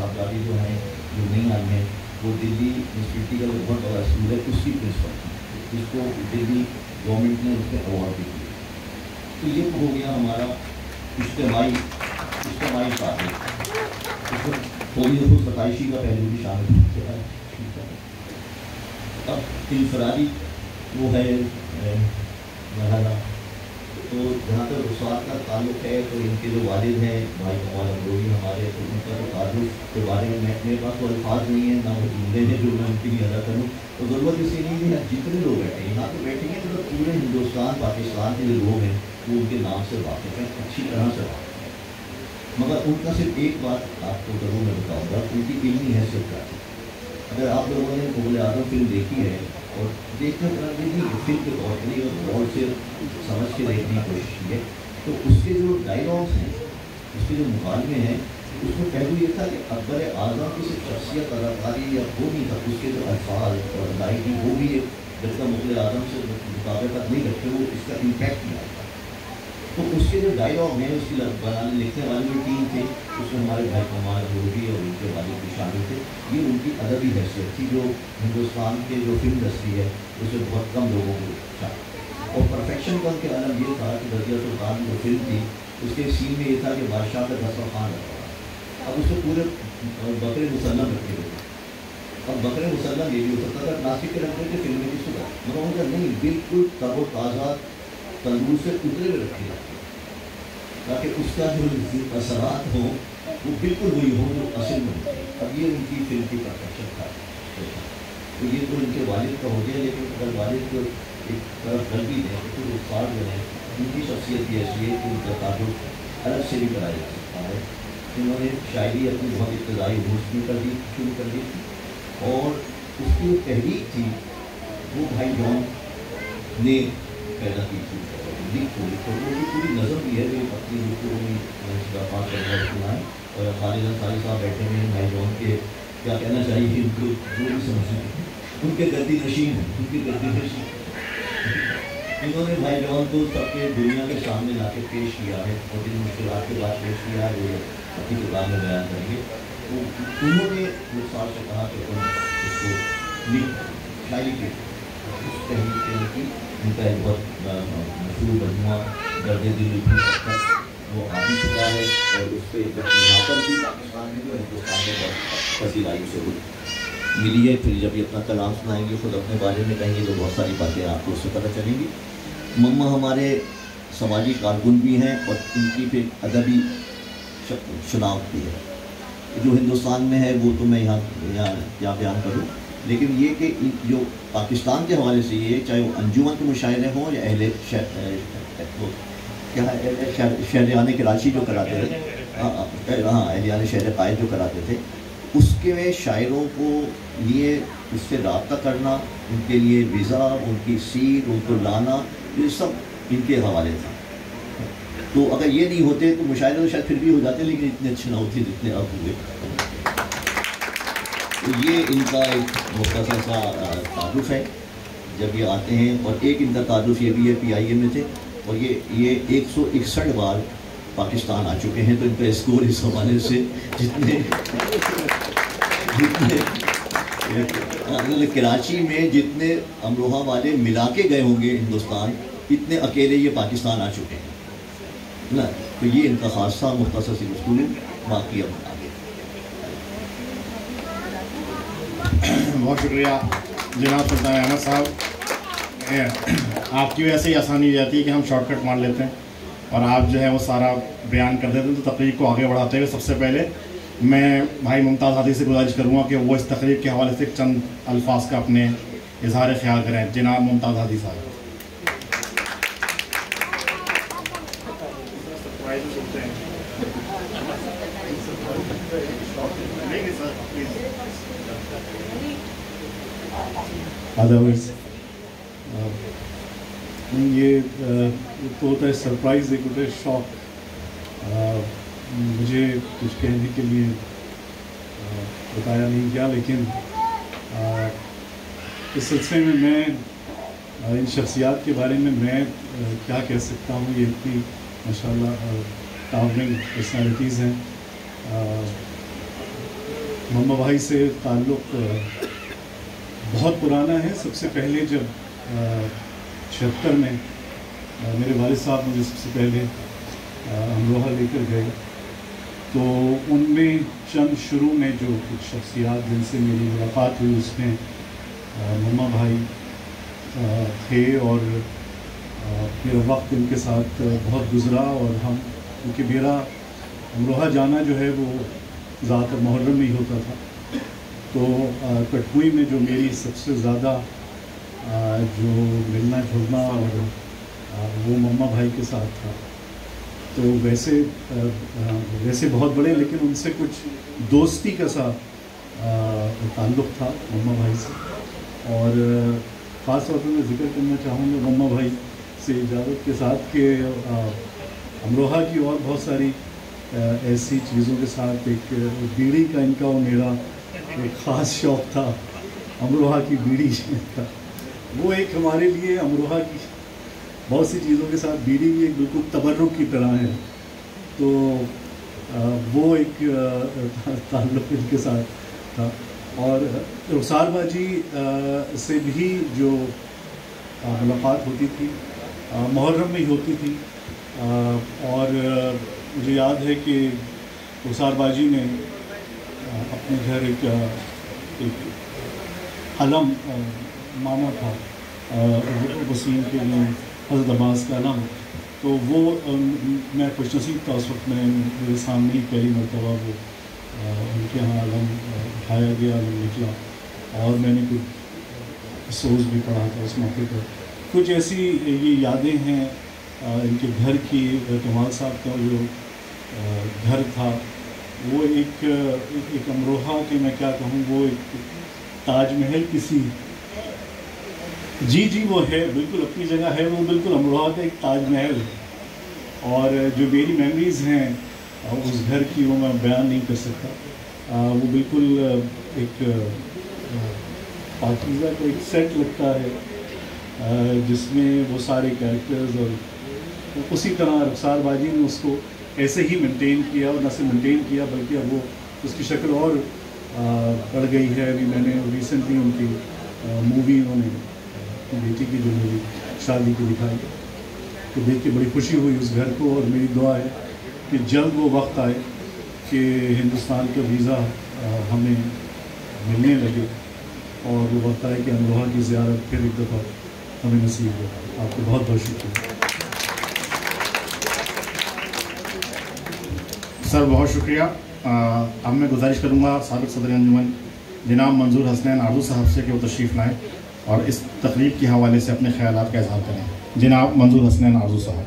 साहबजादी जो हैं, जो नहीं आई हैं, वो दिल्ली यूनिवर्सिटी का जो बहुत बड़ा स्कूल है उसकी प्रिंसिपल थी, जिसको दिल्ली गवर्नमेंट ने उसके अवार्ड भी दिए। तो ये हो गया हमारा इज्तिमाई तारीख। इसमें थोड़ी देखो सताइशी का पहलू भी शामिल है। अब इनफरादी वो है मरहला। तो जहाँ तक उस्ताद का ताल्लुक़ है, तो इनके जो वालिद हैं भाई कमाल अमरोही हमारे, तो उनका तो ताल्लुक़ के बारे में मेरे पास तो अल्फाज नहीं है, ना वो जुमले हैं जो मैं उनके लिए अदा करूँ। तो ज़रूरत इसी नहीं है, जितने लोग बैठे हैं यहाँ तो बैठेंगे तो पूरे हिंदुस्तान पाकिस्तान के जो लोग हैं वो उनके नाम से वाकिफ़ हैं, अच्छी तरह से वाकिफ़ हैं। मगर उनका सिर्फ एक बात आपको ज़रूर मैं बताऊँगा, उनकी इल्मी हैसियत क्या है। अगर आप लोगों ने मुग़ल आज़म फिल्म देखी है और देखने पर फिल्म के तौर पर और गौर से समझ के देखने की कोशिश की है, तो उसके जो डायलॉग्स हैं, उसके जो मुकालमे हैं, उसमें पहलू ये था कि अकबर आज़म की सिर्फ शख्सियत अदाकारी या वो नहीं था, उसके जो अल्फाज और अदायगी वो भी जब तक मुग़ल आज़म से मुताबिकत नहीं रखते वो इसका इम्पैक्ट नहीं आता। तो उसके जो डायलॉग हैं, उसकी बनाने लिखने वाली जो टीम थे, उसमें हमारे भाई कमाल अमरोही और उनके वालिद भी शामिल थे। ये उनकी अदबी हैसियत थी जो हिंदुस्तान के जो फिल्म इंडस्ट्री है उसमें बहुत कम लोगों को शामिल। और परफेक्शन का उनके आलम ये था कि रज़िया सुल्तान जो फिल्म थी उसके सीन में ये था कि बादशाह का दस्तरखान रखा था। अब उसमें पूरे बकरे मुसल्लम रखे हुए थे। अब बकरे मुसल्लम ये भी हो सकता था प्लास्टिक के रखते थे, फिल्म में किसको था, मगर उनका नहीं, बिल्कुल तरोताज़ा तंदूर से उतरे हुए रखे जाते ताकि उसका जो असरात हो वो बिल्कुल वही हो जो असल में होते। अब ये उनकी फिल्म की परफेक्शन था। तो ये तो उनके वालिद का हो गया, लेकिन अगर वालिद को एक तरफ कर भी दें तो उस्ताद जो है उनकी शख्सियत भी ऐसी है कि उनका ताल्लुक अलग से भी कराया जा सकता है। इन्होंने शायरी अपनी बहुत इब्तदाई रूस में शुरू कर दी थी, और उसकी जो तहरीक थी वो भाई जॉन ने पैदा की थी। लिखो उनकी पूरी नज़म भी है, जो अपनी सुनाए, और खालिद अंसारी साहब बैठे हुए हैं, भाई जॉन के क्या कहना चाहिए उनको जो भी समझ उनके गद्दी नशीन हैं, उनके गद्दी नशीन। इन्होंने भाई जॉन को सबके दुनिया के सामने ला के पेश किया है और जिन मुश्किलात के बाद पेश किया है वो अपनी किताब में बयान करेंगे। तो उन्होंने साहब से कहा कि तुम इसको लिख शायरी के उस तहरीक की उनका एक बहुत मशहूर मजमुआ दर्द दिल वो आ भी चुका है, और उस पर जब यहाँ पर भी पाकिस्तान में जो हिंदुस्तान में बहुत पसीलाई से मिली है। फिर जब ये अपना कलाम सुनाएंगे, खुद अपने बारे में कहेंगे, तो बहुत सारी बातें आपको उससे पता चलेंगी। मम्मा हमारे समाजी कारकुन भी हैं और इनकी फिर अदबी शनाख्त भी है। जो हिंदुस्तान में है वो तो मैं यहाँ बयान करूँ, लेकिन ये कि जो पाकिस्तान के हवाले से ये चाहे वो अंजुमन के मुशायरे हों या अहले शहरियान कराची जो कराते थे, हाँ अहलियान शहर कायद जो कराते थे, उसके में शायरों को लिए उससे रब्ता करना, उनके लिए वीज़ा, उनकी सीट, उनको लाना, ये सब इनके हवाले था। तो अगर ये नहीं होते तो मुशायरे तो शायद फिर भी हो जाते, लेकिन इतने अच्छे ना होते जितने अब हुए। तो ये इनका एक मुख्तसर सा तारुफ है जब ये आते हैं, और एक इनका तारुफ ये भी है PIA में थे, और ये 161 बार पाकिस्तान आ चुके हैं। तो इनका स्कोर इस हवाले से जितने कराची में जितने अमरोहा वाले मिला के गए होंगे हिंदुस्तान, इतने अकेले ये पाकिस्तान आ चुके हैं ना। तो ये इनका खासा मुख्तसर सी गुफ्तगू है। बाकी अब आगे। बहुत शुक्रिया जनाब सुल्तान अहमद साहब। आपकी वजह से ही आसानी हो जाती है कि हम शॉर्टकट मार लेते हैं और आप जो है वो सारा बयान कर देते हैं। तो तकरीर को आगे बढ़ाते हुए सबसे पहले मैं भाई मुमताज़ हादी से गुजारिश करूँगा कि वो इस तकरीर के हवाले से चंद अल्फाज का अपने इजहार ख्याल करें। जनाब मुमताज़ हादी साहब। अदरवाइज ये तो होता है सरप्राइज़, एक होता है शॉक। मुझे कुछ कहने के लिए बताया नहीं गया, लेकिन इस सिलसिले में मैं इन शख्सियात के बारे में मैं क्या कह सकता हूँ। ये इतनी माशाल्लाह टावरिंग पर्सनैलिटीज़ हैं। मम्मा भाई से ताल्लुक़ बहुत पुराना है। सबसे पहले जब 76 में मेरे वालिद साहब मुझे सबसे पहले अमरोहा लेकर गए, तो उनमें चंद शुरू में जो कुछ शख्सियात जिनसे मेरी मुलाकात हुई उसमें मम्मा भाई थे, और मेरा वक्त इनके साथ बहुत गुज़रा। और हम, क्योंकि मेरा अमरोहा जाना जो है वो ज़्यादातर मुहर्रम में ही होता था, तो कटकुई में जो मेरी सबसे ज़्यादा जो मिलना जुलना और वो मम्मा भाई के साथ था। तो वैसे बहुत बड़े, लेकिन उनसे कुछ दोस्ती का सा ताल्लुक़ था मम्मा भाई से। और ख़ास तौर पर मैं ज़िक्र करना चाहूँगा मम्मा भाई से इजाज़त के साथ कि अमरोहा की और बहुत सारी ऐसी चीज़ों के साथ एक बीड़ी का इनका और मेरा एक ख़ास शौक़ था, अमरोहा की बीड़ी का। वो एक हमारे लिए अमरोहा की बहुत सी चीज़ों के साथ बीड़ी भी एक बिल्कुल तबर्रुक की तरह है। तो वो एक ताल्लुक़ इनके साथ था। और रुखसार बाजी से भी जो मुलाकात होती थी मुहर्रम में ही होती थी। और मुझे याद है कि रुखसार बाजी ने अपने घर एक अलम माना था वसीम के लिए, हज़रत अब्बास का अलम। तो वो मैं खुश नसीब था उस वक्त, मेरे सामने ही पहली मरतबा वो उनके यहाँ अलम उठाया गया, अलम निकला, और मैंने कुछ सोच भी पढ़ा था उस मौके पर। कुछ ऐसी ये यादें हैं इनके घर की। कमाल साहब का जो घर था वो एक अमरोहा के, मैं क्या कहूँ, वो एक ताजमहल किसी, जी वो है, बिल्कुल अपनी जगह है, वो बिल्कुल अमरोहा का एक ताजमहल। और जो मेरी मेमोरीज़ हैं उस घर की वो मैं बयान नहीं कर सकता। वो बिल्कुल एक पाकीज़ा का एक सेट लगता है जिसमें वो सारे कैरेक्टर्स, और उसी तरह रुखसार बाजी ने उसको ऐसे ही मेंटेन किया, और न सिर्फ मेंटेन किया बल्कि अब वो उसकी शक्ल और बढ़ गई है। अभी मैंने रिसेंटली उनकी मूवी उन्होंने बेटी की जो मेरी शादी की दिखाई, तो देख के बड़ी खुशी हुई उस घर को। और मेरी दुआ है कि जल्द वो वक्त आए कि हिंदुस्तान का वीज़ा हमें मिलने लगे, और वो वक्त आए कि अमरोहा की ज़ियारत फिर एक दफ़ा हमें नसीब हो। आपको बहुत बहुत शुक्रिया सर, बहुत शुक्रिया। अब मैं गुजारिश करूँगा साबिक़ सदर अंजुमन जनाब मंजूर हसनैन आरज़ू साहब से कि वो तशरीफ़ लाएँ और इस तकरीब के हवाले से अपने ख़यालात का इज़हार करें। जनाब मंजूर हसनैन आरज़ू साहब।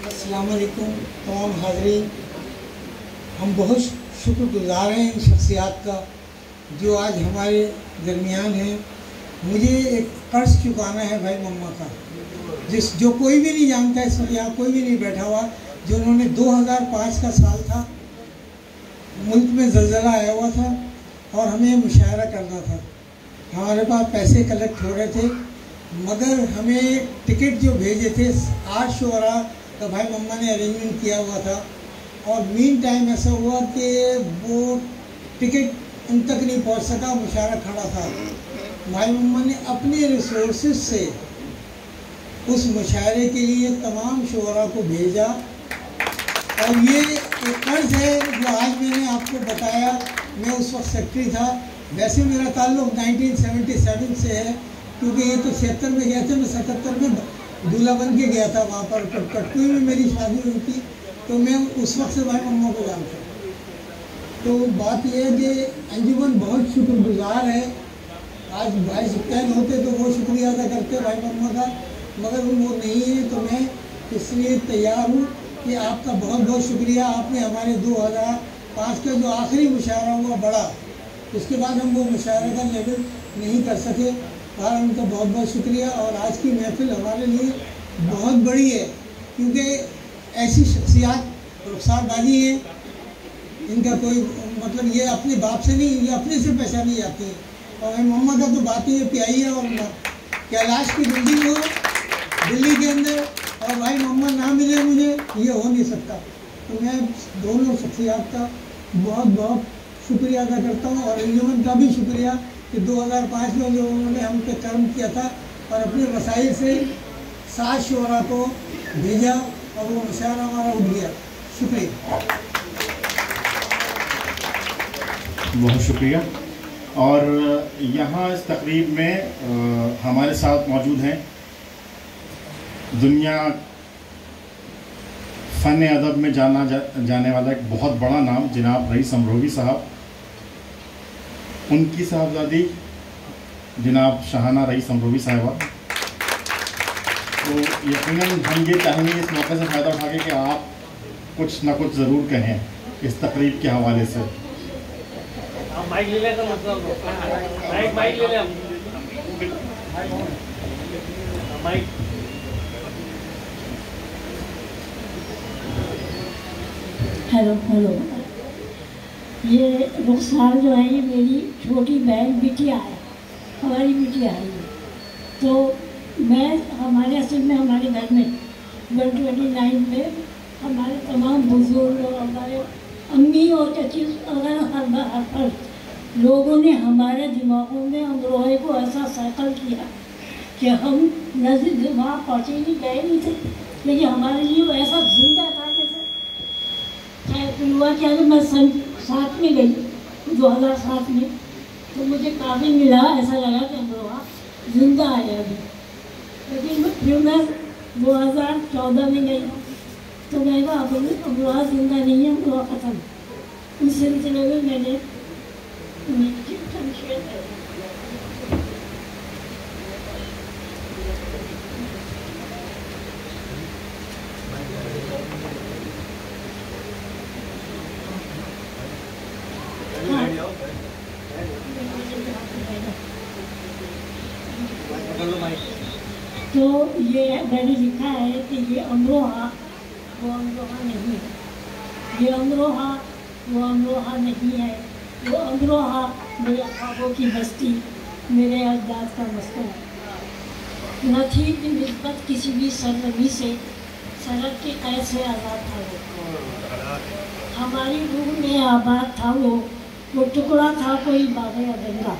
अस्सलाम वालेकुम तमाम हाज़रीन। हम बहुत शुक्रगुज़ार हैं इन शख्सियात का जो आज हमारे दरमियान हैं। मुझे एक कर्ज़ चुकाना है भाई मम्मा का, जो कोई भी नहीं जानता है, इसमें यहाँ कोई भी नहीं बैठा हुआ, जो उन्होंने 2005 का साल था, मुल्क में ज़लज़ला आया हुआ था और हमें मुशायरा करना था। हमारे पास पैसे कलेक्ट हो रहे थे, मगर हमें टिकट जो भेजे थे 8 शुअरा का भाई मम्मा ने अरेंजमेंट किया हुआ था। और मीन टाइम ऐसा हुआ कि वो टिकट उन तक नहीं पहुंच सका, मुशायरा खड़ा था। भाई मम्मा ने अपने रिसोर्सेज से उस मुशायरे के लिए तमाम शुअरा को भेजा। और ये एक कर्ज है जो आज मैंने आपको बताया। मैं उस वक्त सेक्रेटरी था। वैसे मेरा ताल्लुक़ 1977 से है, क्योंकि ये तो 76 में गया था, मैं 77 में दूल्हा बन के गया था वहाँ पर। कटकुई में मेरी शादी हुई थी, तो मैं उस वक्त से भाई मम्मा को जानता हूँ। तो बात यह है कि अंजुमन बहुत शुक्रगुजार है। आज भाई सुल्तान होते तो वो शुक्रिया अदा करते भाई मम्मा का, मगर वो नहीं है, तो मैं इसलिए तैयार हूँ कि आपका बहुत बहुत शुक्रिया। आपने हमारे 2005 का जो आखिरी मुशायरा हुआ बड़ा, उसके बाद हम वो मुशायरा का लेवल नहीं कर सके, और उनका बहुत बहुत शुक्रिया। और आज की महफिल हमारे लिए बहुत बड़ी है, क्योंकि ऐसी शख्सियात रुखसार बाजी है, इनका कोई मतलब ये अपने बाप से नहीं, ये अपने से पहचानी जाती है। और मम्मा का तो बात ही प्याई है। और कैलाश की बिल्डिंग हो दिल्ली के अंदर और भाई मम्मा ना मिले मुझे, ये हो नहीं सकता। تو میں دونوں شخصیات کا بہت بہت شکریہ ادا کرتا ہوں، اور انجمن کا بھی شکریہ کہ 2005 میں جو انہوں نے ہم پہ کرم کیا تھا اور اپنے وسائل سے 7 شعراء کو بھیجا اور وہ مشاعرہ ہمارا اٹھ گیا. شکریہ. بہت شکریہ. اور یہاں اس تقریب میں ہمارے ساتھ موجود ہیں دنیا فن ادب میں جانا جانے والا ایک بہت بڑا نام جناب رئیس امروہوی صاحب، ان کی صاحبزادی جناب شاہانہ رئیس امروہوی صاحبہ. تو یقیناً ہم یہ چاہیں گے اس موقع سے فائدہ اٹھا کے کہ آپ کچھ نہ کچھ ضرور کہیں اس تقریب کے حوالے سے. مائک لے لیں مائک لے لیں مائک. ہیلو. یہ رخسار جو ہے یہ میری چھوٹی بہن بٹیا ہے، ہماری بٹیا ہے یہ. تو میں ہمارے اصل میں ہمارے گھر میں 129 میں ہمارے تمام بزرگ اور ہمارے امی اور چچی ہر لوگوں نے ہمارے دماغوں میں امروہے کو ایسا سیکل کیا کہ ہم نزد دماغ پہنچے نہیں گئے نہیں تھے، لیکن ہمارے لیے وہ ایسا زندہ تھا کہ ہوا کیا کہ میں سن 7 میں گئی 2007 میں، تو مجھے قابل ملا، ایسا لگا کہ امروہہ زندہ ہے ابھی. لیکن پھر میں 2014 میں گئی تو میں کہا اب امروہہ زندہ نہیں ہے، امروہہ ختم. اس سلسلے میں میں نے تو یہ میں نے لکھا ہے کہ یہ امروہہ وہ امروہہ نہیں ہے، یہ امروہہ وہ امروہہ نہیں ہے، وہ امروہہ میرے خوابوں کی بستی، میرے اجداد کا مسکن نہ تھی کہ نسبت کسی بھی سرزمین سے سرحد کی قید سے آزاد تھا. وہ ہماری روح میں آباد تھا، وہ ٹکڑا تھا کوئی باغ ادنگا،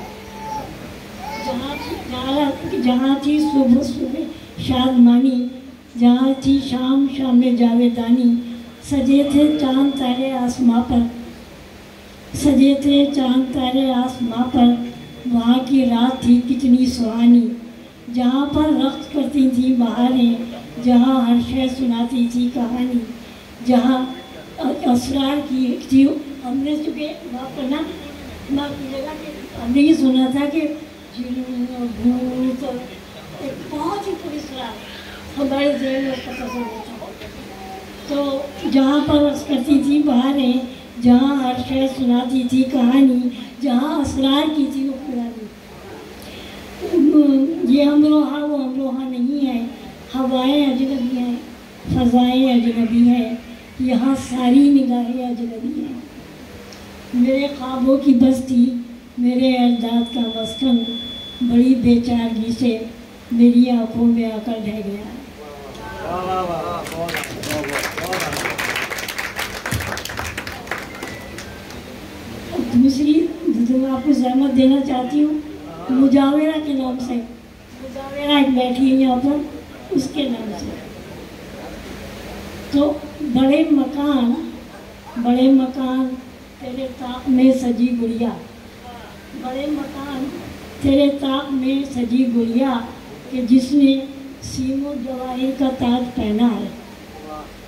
جہاں تھی صبح صبح شادمانی، جہاں تھی شام شام جاویدانی. سجے تھے چاند تارے آسماں پر، سجے تھے چاند تارے آسماں پر، وہاں کی رات تھی کتنی سہانی. جہاں پر رقص کرتی تھی بہاریں، جہاں ہر شے سناتی تھی کہانی، جہاں اسرار کی تھی. ہم نے چونکہ وہاں پر نا معاف کیجیے گا کہ ہم نے یہ سنا تھا کہ جن اور بھوت ایک بہت ہی پوری اسرار ہمارے ذہن میں اس کا تصور ہوتا. تو جہاں پر رقص کرتی تھی بہاریں، جہاں ہر شے سناتی تھی کہانی، جہاں اسرار کی تھی وہ پرانی. یہ امروہہ وہ امروہہ نہیں ہے، ہوائیں اجنبی ہیں، فضائیں اجنبی ہیں، یہاں ساری نگاہیں اجنبی ہیں. میرے خوابوں کی بستی، میرے اجداد کا مسکن بڑی بے چارگی سے میری آنکھوں میں آ کر ڈھہ گیا. دوسری میں آپ کو زحمت دینا چاہتی ہوں مجاورہ کے نام سے. مجاورہ ایک بیٹھی ہے یہاں پر، اس کے نام سے. تو بڑے مکان تیرے طاق میں سجی گڑیا، بڑے مکان تیرے طاق میں سجی گڑیا، کہ جس نے سیم و جواہر کا تاج پہنا ہے،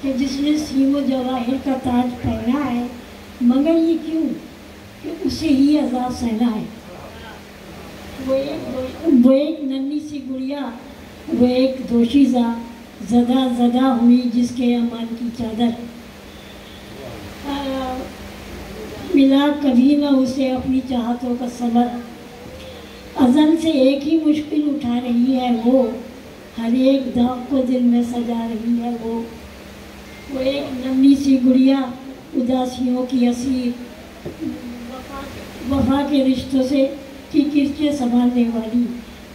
کہ جس نے سیم و جواہر کا تاج پہنا ہے، مگر یہ کیوں کہ اسے ہی عذاب سہنا ہے. وہ ایک ننھی سی گڑیا، وہ ایک دوشیزہ زدہ ہوئی جس کے امان کی چادر. ملا کبھی نہ اسے اپنی چاہتوں کا صبر، ازل سے ایک ہی مشکل اٹھا رہی ہے وہ، ہر ایک داغ کو دل میں سجا رہی ہے وہ ایک ننھی سی گڑیا، اداسیوں کی اسیر، وفا کے رشتوں سے کی کرچے سنبھالنے والی،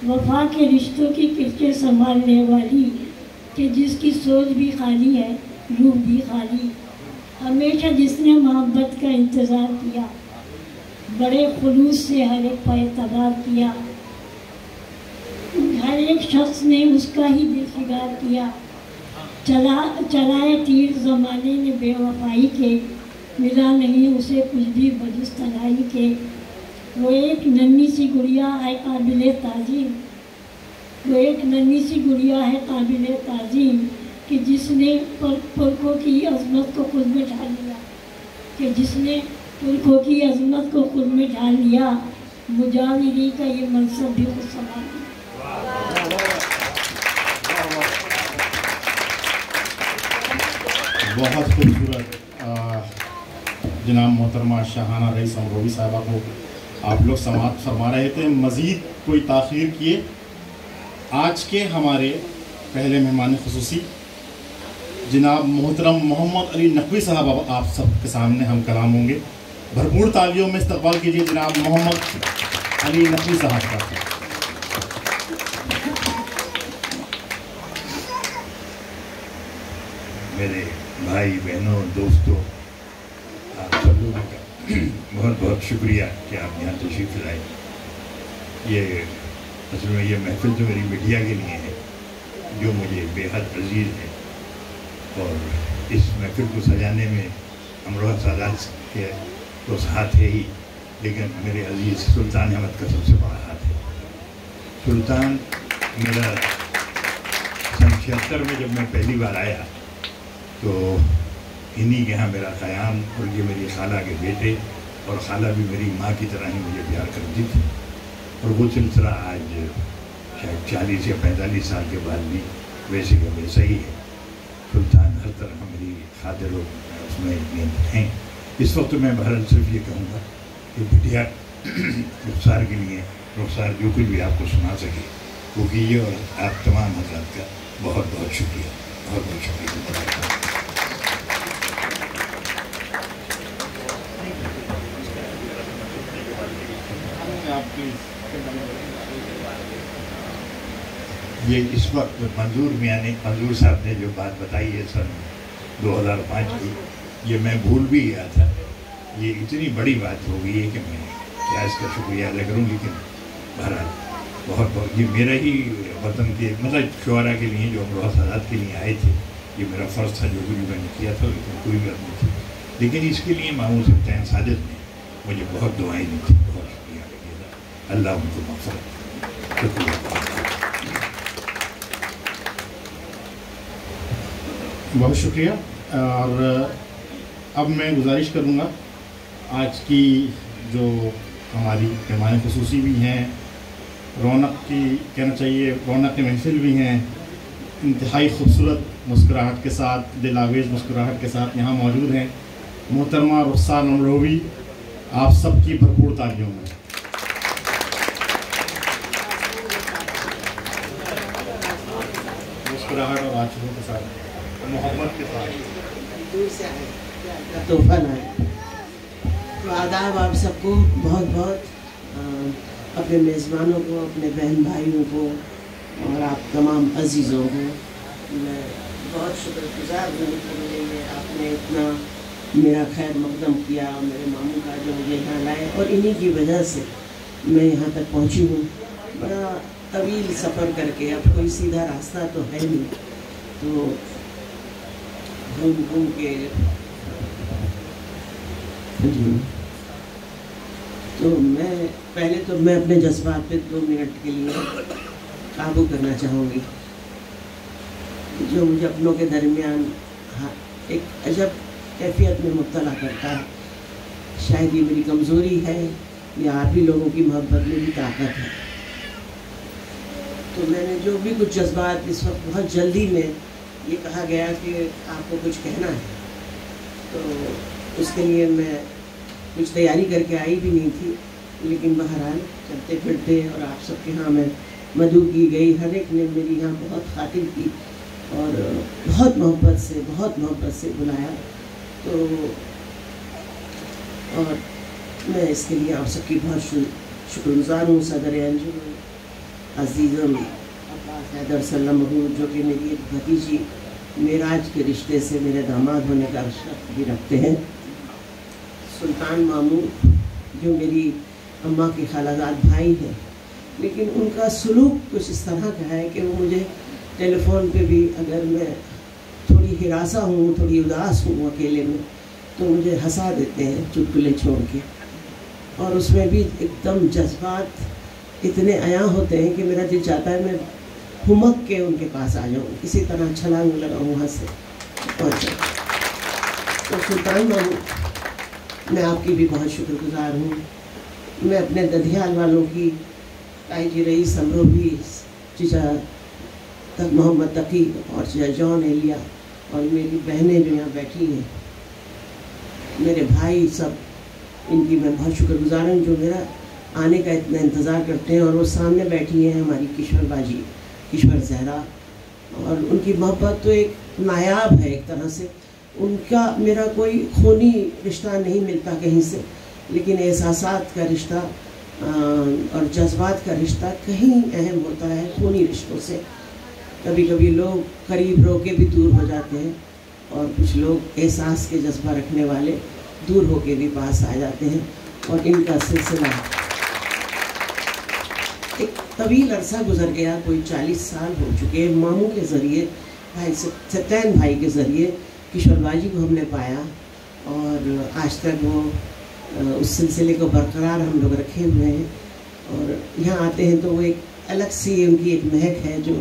وفا کے رشتوں کی کرچے سنبھالنے والی، کہ جس کی سوچ بھی خالی ہے، روح بھی خالی، हमेशा जिसने मोहब्बत का इंतज़ार किया, बड़े खुलूस से हर एक पर एतबार किया, हर एक शख्स ने उसका ही दिल फिगार किया। चलाए तीर ज़माने ने बेवफाई के, मिला नहीं उसे कुछ भी बजिस तन्हाई के। वो एक नन्ही सी गुड़िया है काबिले ताज़ीम, वो एक नन्ही सी गुड़िया है काबिले ताज़ीम, कि जिसने पुरखों की अज़मत को खुद में ढाल लिया, कि जिसने पुरखों की अज़मत को खुद में ढाल लिया। मुजाहिदी का ये मनसब भी खुद संभाल लिया। बहुत खूबसूरत जनाब मोहतरमा शाहाना रईस अमरोही साहबा को आप लोग समाप्त फरमा रहे थे। मज़ीद कोई ताख़ीर किए, आज के हमारे पहले मेहमान खुसूसी जनाब मोहतरम मोहम्मद अली नकवी साहब आप सबके सामने हम कलाम होंगे। भरपूर तालियों में इस्तक़बाल कीजिए जनाब मोहम्मद अली नकवी साहब का। मेरे भाई बहनों दोस्तों, आप सब लोगों का बहुत बहुत शुक्रिया कि आप यहाँ तशरीफ़ लाए। ये असल में ये महफ़िल तो मेरी मीडिया के लिए है जो मुझे बेहद अजीज़ है, और इस महफ़िल को सजाने में अमरोहा सादात के तो हाथ है ही, लेकिन मेरे अजीज़ सुल्तान अहमद का सबसे बड़ा हाथ है। सुल्तान मेरा सन 76 में जब मैं पहली बार आया तो इन्हीं के यहाँ मेरा क़याम, और ये मेरी खाला के बेटे, और खाला भी मेरी माँ की तरह ही मुझे प्यार करती थी, और वो सिलसिला आज शायद 40 या 45 साल के बाद भी वैसे का वैसा ही है। सुल्तान हर तरह मेरी खातिर उसमें हैं। इस वक्त मैं बहरहाल सिर्फ ये कहूँगा कि बिटिया रुखसार के लिए रुखसार जो कुछ भी आपको सुना सके वो कीजिए, और आप तमाम हज़रात का बहुत बहुत शुक्रिया, बहुत बहुत शुक्रिया। ये इस वक्त मंजूर साहब ने जो बात बताई है सन 2005 की, ये मैं भूल भी गया था। ये इतनी बड़ी बात हो गई है कि मैं क्या इसका शुक्रिया अदा करूँ, लेकिन बहरहाल बहुत बहुत ये मेरा ही वतन के मतलब शुअरा के लिए जो अमरोहा सादात के लिए आए थे, ये मेरा फ़र्ज़ था जो कुछ मैंने किया था, लेकिन कोई बात नहीं थी। लेकिन इसके लिए मामू सुल्तान सादिक ने मुझे बहुत दुआएं दी थी, बहुत शुक्रिया लगे, अल्लाह उनको मग़फ़िरत। शुक्रिया, बहुत शुक्रिया। और अब मैं गुजारिश करूँगा आज की जो हमारी मेहमान ख़ुसूसी भी हैं, रौनक की कहना चाहिए रौनक महफिल भी हैं, इंतहाई खूबसूरत मुस्कुराहट के साथ, दिलावेज़ मुस्कुराहट के साथ यहाँ मौजूद हैं, मोहतरमा रुखसार अमरोही, आप सबकी भरपूर तालियों में। मुस्कुराहट और आंसुओं के साथ, मोहब्बत के साथ दूर से आए तोहफा लाए। तो आदाब आप सबको, बहुत बहुत अपने मेज़बानों को, अपने बहन भाइयों को और आप तमाम अजीज़ों को मैं बहुत शुक्रगुज़ार हूँ कि आपने इतना मेरा खैर मकदम किया, मेरे मामू का जो मुझे यहाँ लाए, और इन्हीं की वजह से मैं यहाँ तक पहुँची हूँ। बड़ा तवील सफ़र करके, अब कोई सीधा रास्ता तो है नहीं, तो घूम घूम के तो मैं अपने जज्बात पे 2 मिनट के लिए काबू करना चाहूँगी। जो मुझे अपनों के दरमियान एक अजब कैफियत में मुब्तला करता है, शायद ये मेरी कमज़ोरी है या आप ही लोगों की मोहब्बत में भी ताकत है। तो मैंने जो भी कुछ जज्बात इस वक्त बहुत जल्दी में ये कहा गया कि आपको कुछ कहना है, तो उसके लिए मैं कुछ तैयारी करके आई भी नहीं थी, लेकिन बहरहाल चलते फिरते और आप सबके यहाँ मैं मदऊ की गई, हर एक ने मेरी यहाँ बहुत खातिर की और बहुत मोहब्बत से बुलाया। तो और मैं इसके लिए आप सबकी बहुत शुक्रगुज़ार हूँ। सदर अंजुम अज़ीज़म अब्बास हैदर सल्लम, जो कि मेरी एक भतीजी मेराज के रिश्ते से मेरे दामाद होने का शर्त भी रखते हैं। सुल्तान मामू जो मेरी अम्मा के खालाजाद भाई हैं, लेकिन उनका सलूक कुछ इस तरह का है कि वो मुझे टेलीफोन पे भी अगर मैं थोड़ी हिरासा हूँ, थोड़ी उदास हूँ अकेले में, तो मुझे हंसा देते हैं चुटकुले छोड़ के। और उसमें भी एकदम जज्बात इतने अया होते हैं कि मेरा दिल चाहता है मैं हुमक के उनके पास आ जाऊँ, किसी तरह छलांग लगाऊँ वहाँ से पहुँच जाऊँ। तो सुल्तान मामू, मैं आपकी भी बहुत शुक्रगुजार हूँ। मैं अपने दधियाल वालों की, ताई जी रईस अमरोही, चीचा तक मोहम्मद तकी और चीचा जॉन एलिया और मेरी बहनें जो यहाँ बैठी हैं, मेरे भाई सब, इनकी मैं बहुत शुक्रगुजार हूँ जो मेरा आने का इतना इंतज़ार करते हैं। और वो सामने बैठी हैं हमारी किश्वर बाजी, किश्वर जहरा, और उनकी मोहब्बत तो एक नायाब है एक तरह से। उनका मेरा कोई खूनी रिश्ता नहीं मिलता कहीं से, लेकिन एहसासात का रिश्ता और जज्बात का रिश्ता कहीं अहम होता है खूनी रिश्तों से। कभी कभी लोग करीब रो के भी दूर हो जाते हैं, और कुछ लोग एहसास के जज्बा रखने वाले दूर होके भी पास आ जाते हैं। और इनका सिलसिला एक तवील अरसा गुजर गया, कोई 40 साल हो चुके। मामू के ज़रिए, भाई सत्यन भाई के ज़रिए किशोर बाजी को हमने पाया, और आज तक वो उस सिलसिले को बरकरार हम लोग रखे हुए हैं। और यहाँ आते हैं तो वो एक अलग सी उनकी एक महक है जो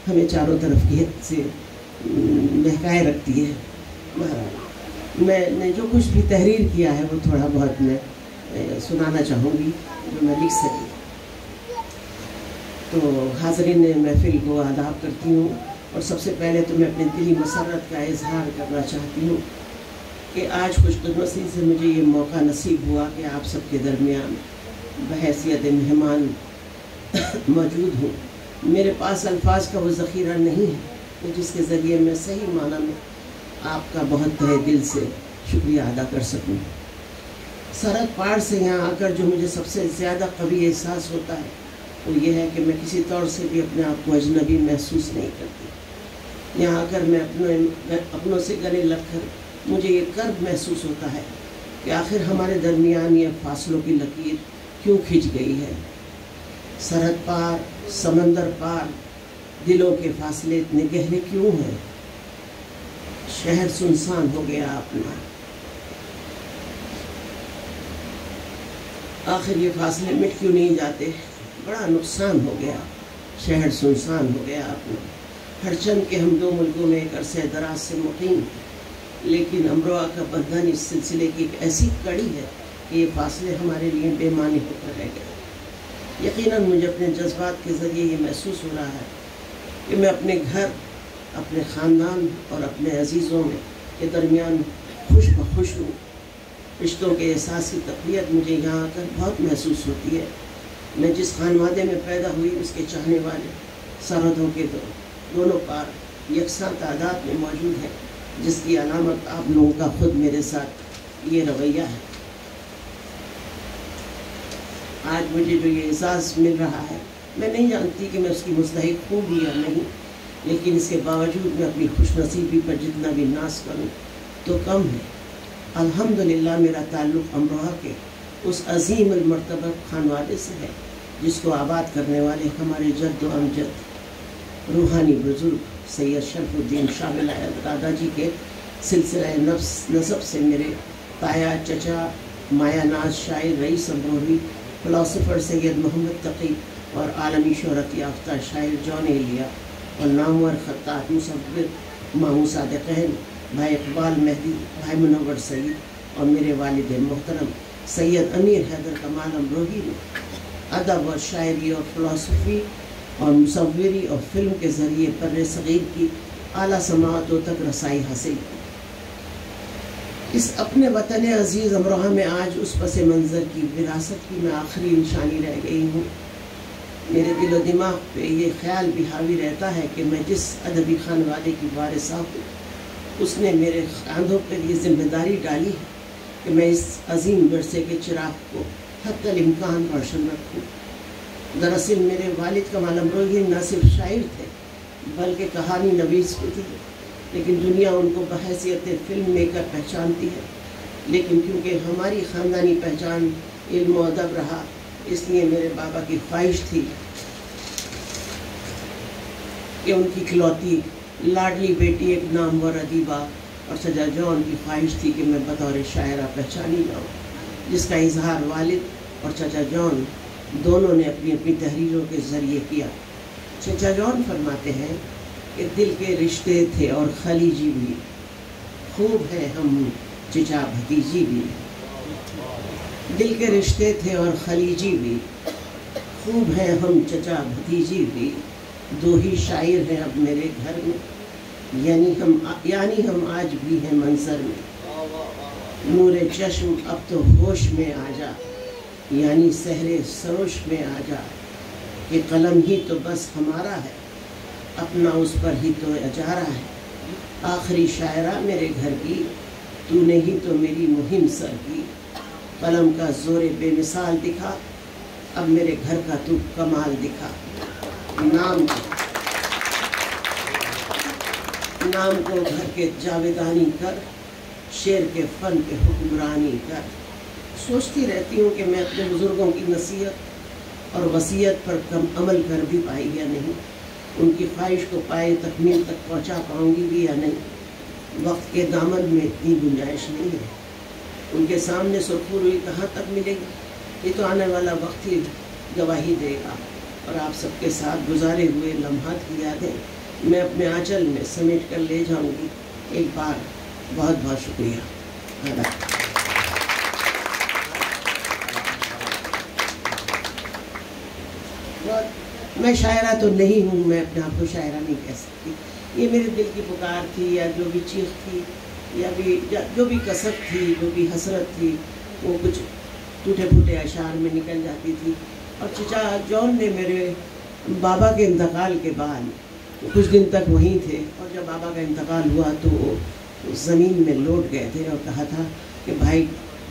हमें चारों तरफ की से महकाए रखती है। मैंने जो कुछ भी तहरीर किया है वो थोड़ा बहुत मैं सुनाना चाहूँगी जो मैं लिख सकी। तो हाज़रीन महफिल को आदाब करती हूँ, और सबसे पहले तो मैं अपने दिली मसरत का इजहार करना चाहती हूँ कि आज खुशकिस्मती से मुझे ये मौका नसीब हुआ कि आप सबके दरमियान बहैसियत मेहमान मौजूद हूँ। मेरे पास अल्फाज का वो ज़ख़ीरा नहीं है जिसके ज़रिए मैं सही माना में आपका बहुत तहे दिल से शुक्रिया अदा कर सकूं। सरहद पार से यहाँ आकर जो मुझे सबसे ज़्यादा कभी एहसास होता है वो ये है कि मैं किसी तौर से भी अपने आप को अजनबी महसूस नहीं करती। यहाँ आकर मैं अपनों से गले लगकर मुझे ये कर्ब महसूस होता है कि आखिर हमारे दरमियान ये फासलों की लकीर क्यों खिंच गई है। सरहद पार, समंदर पार दिलों के फासले इतने गहरे क्यों हैं। शहर सुनसान हो गया अपना, आखिर ये फासले मिट क्यों नहीं जाते। बड़ा नुकसान हो गया, शहर सुनसान हो गया अपना। हरचंद के हम दो मुल्कों में एक अरसे दराज से मुकीम, लेकिन अमरोहा का बंधन इस सिलसिले की एक ऐसी कड़ी है कि ये फासले हमारे लिए बेमानी होकर रह गए। यकीनन मुझे अपने जज्बात के ज़रिए ये महसूस हो रहा है कि मैं अपने घर, अपने ख़ानदान और अपने अजीज़ों में के दरमियान खुश बखुश हूँ। रिश्तों के एहसास की तक़वियत मुझे यहाँ आकर बहुत महसूस होती है। मैं जिस खानवादे में पैदा हुई उसके चाहने वाले सरहदों के दोनों पार यकसां तादाद में मौजूद है, जिसकी अलामत आप लोगों का खुद मेरे साथ ये रवैया है। आज मुझे जो ये एहसास मिल रहा है, मैं नहीं जानती कि मैं उसकी मुस्तहिक हूँ भी या नहीं, लेकिन इसके बावजूद मैं अपनी खुशनसीबी पर जितना भी नाज करूँ तो कम है। अल्हम्दुलिल्लाह मेरा ताल्लुक़ अमरोहा के उस अजीम मर्तबा खानवादे से है जिसको आबाद करने वाले हमारे जद्द व अमजद रूहानी बुजुर्ग सैयद शरफुद्दीन शाह विलायत दादाजी के सिलसिला नसब से मेरे ताया, चचा, मायानाज शायर रईस अमरोही, फ़िलासफ़र सैयद मोहम्मद तकी और आलमी शोहरत याफ्ता शायर जॉन एलिया और नामवर ख़त्तात मुसव्विर मामू सादिक़ैन भाई इकबाल मेहदी, भाई मुनव्वर सईद और मेरे वालिद मोहतरम सैयद अमीर हैदर कमाल अमरोही ने अदब और शायरी और फ़िलासफ़ी और मुसव्विरी और फ़िल्म के ज़रिए पर्रे सग़ीर की आला समाअतों तक रसाई हासिल की। इस अपने वतन अज़ीज़ अमरोहा में आज उस पस मंज़र की विरासत की मैं आखिरी निशानी रह गई हूँ। मेरे दिल व दिमाग पे ये ख्याल भी हावी रहता है कि मैं जिस अदबी खानवादे की वारिसा हूँ, उसने मेरे कांधों पर ये जिम्मेदारी डाली है कि मैं इस अजीम विरसे के चिराग को हत्तल इम्कान रोशन रखूँ। दरअसल मेरे वालिद कमाल अमरोही न सिर्फ शायर थे बल्कि कहानी नवीस भी थे। लेकिन दुनिया उनको बहैसियत फिल्म मेकर पहचानती है। लेकिन क्योंकि हमारी ख़ानदानी पहचान इल्म और अदब रहा, इसलिए मेरे बाबा की ख्वाहिश थी कि उनकी इकलौती लाडली बेटी एक नामवर अदीबा और चचा जॉन की ख्वाहिश थी कि मैं बतौर शायरा पहचानी जाऊँ, जिसका इजहार वालिद और चचा जॉन दोनों ने अपनी अपनी तहरीरों के ज़रिए किया। चचा जॉन फरमाते हैं कि दिल के रिश्ते थे और खलीजी भी, खूब है हम चचा भतीजी भी। दिल के रिश्ते थे और खलीजी भी, खूब है हम चचा भतीजी भी। दो ही शायर हैं अब मेरे घर में, यानी हम आज भी हैं मंजर में। नूरे चश्म अब तो होश में आ जा, यानी सहरे सरोश में आ जा। ये कलम ही तो बस हमारा है, अपना उस पर ही तो अजारा है। आखिरी शायरा मेरे घर की, तूने ही तो मेरी मुहिम सर की। कलम का जोरे बेमिसाल दिखा, अब मेरे घर का तू कमाल दिखा। नाम को घर के जावेदानी कर, शेर के फन पे हुक्मरानी कर। सोचती रहती हूँ कि मैं अपने बुज़ुर्गों की नसीहत और वसीयत पर कम अमल कर भी पाई या नहीं, उनकी ख्वाहिश को पाए तकमील तक पहुँचा पाऊँगी भी या नहीं। वक्त के दामन में इतनी गुंजाइश नहीं है, उनके सामने सुरखू रुई कहाँ तक मिलेगी, ये तो आने वाला वक्त ही गवाही देगा। और आप सबके साथ गुजारे हुए लम्हात की यादें मैं अपने आंचल में समेट कर ले जाऊंगी। एक बार बहुत बहुत शुक्रिया। मैं शायरा तो नहीं हूँ, मैं अपने आप को शायरा नहीं कह सकती। ये मेरे दिल की पुकार थी, या जो भी चीख थी, या जो भी कसक थी, जो भी हसरत थी, वो कुछ टूटे फूटे अशार में निकल जाती थी। और चचा जॉन ने मेरे बाबा के इंतकाल के बाद कुछ दिन तक वहीं थे, और जब बाबा का इंतकाल हुआ तो ज़मीन में लौट गए थे और कहा था कि भाई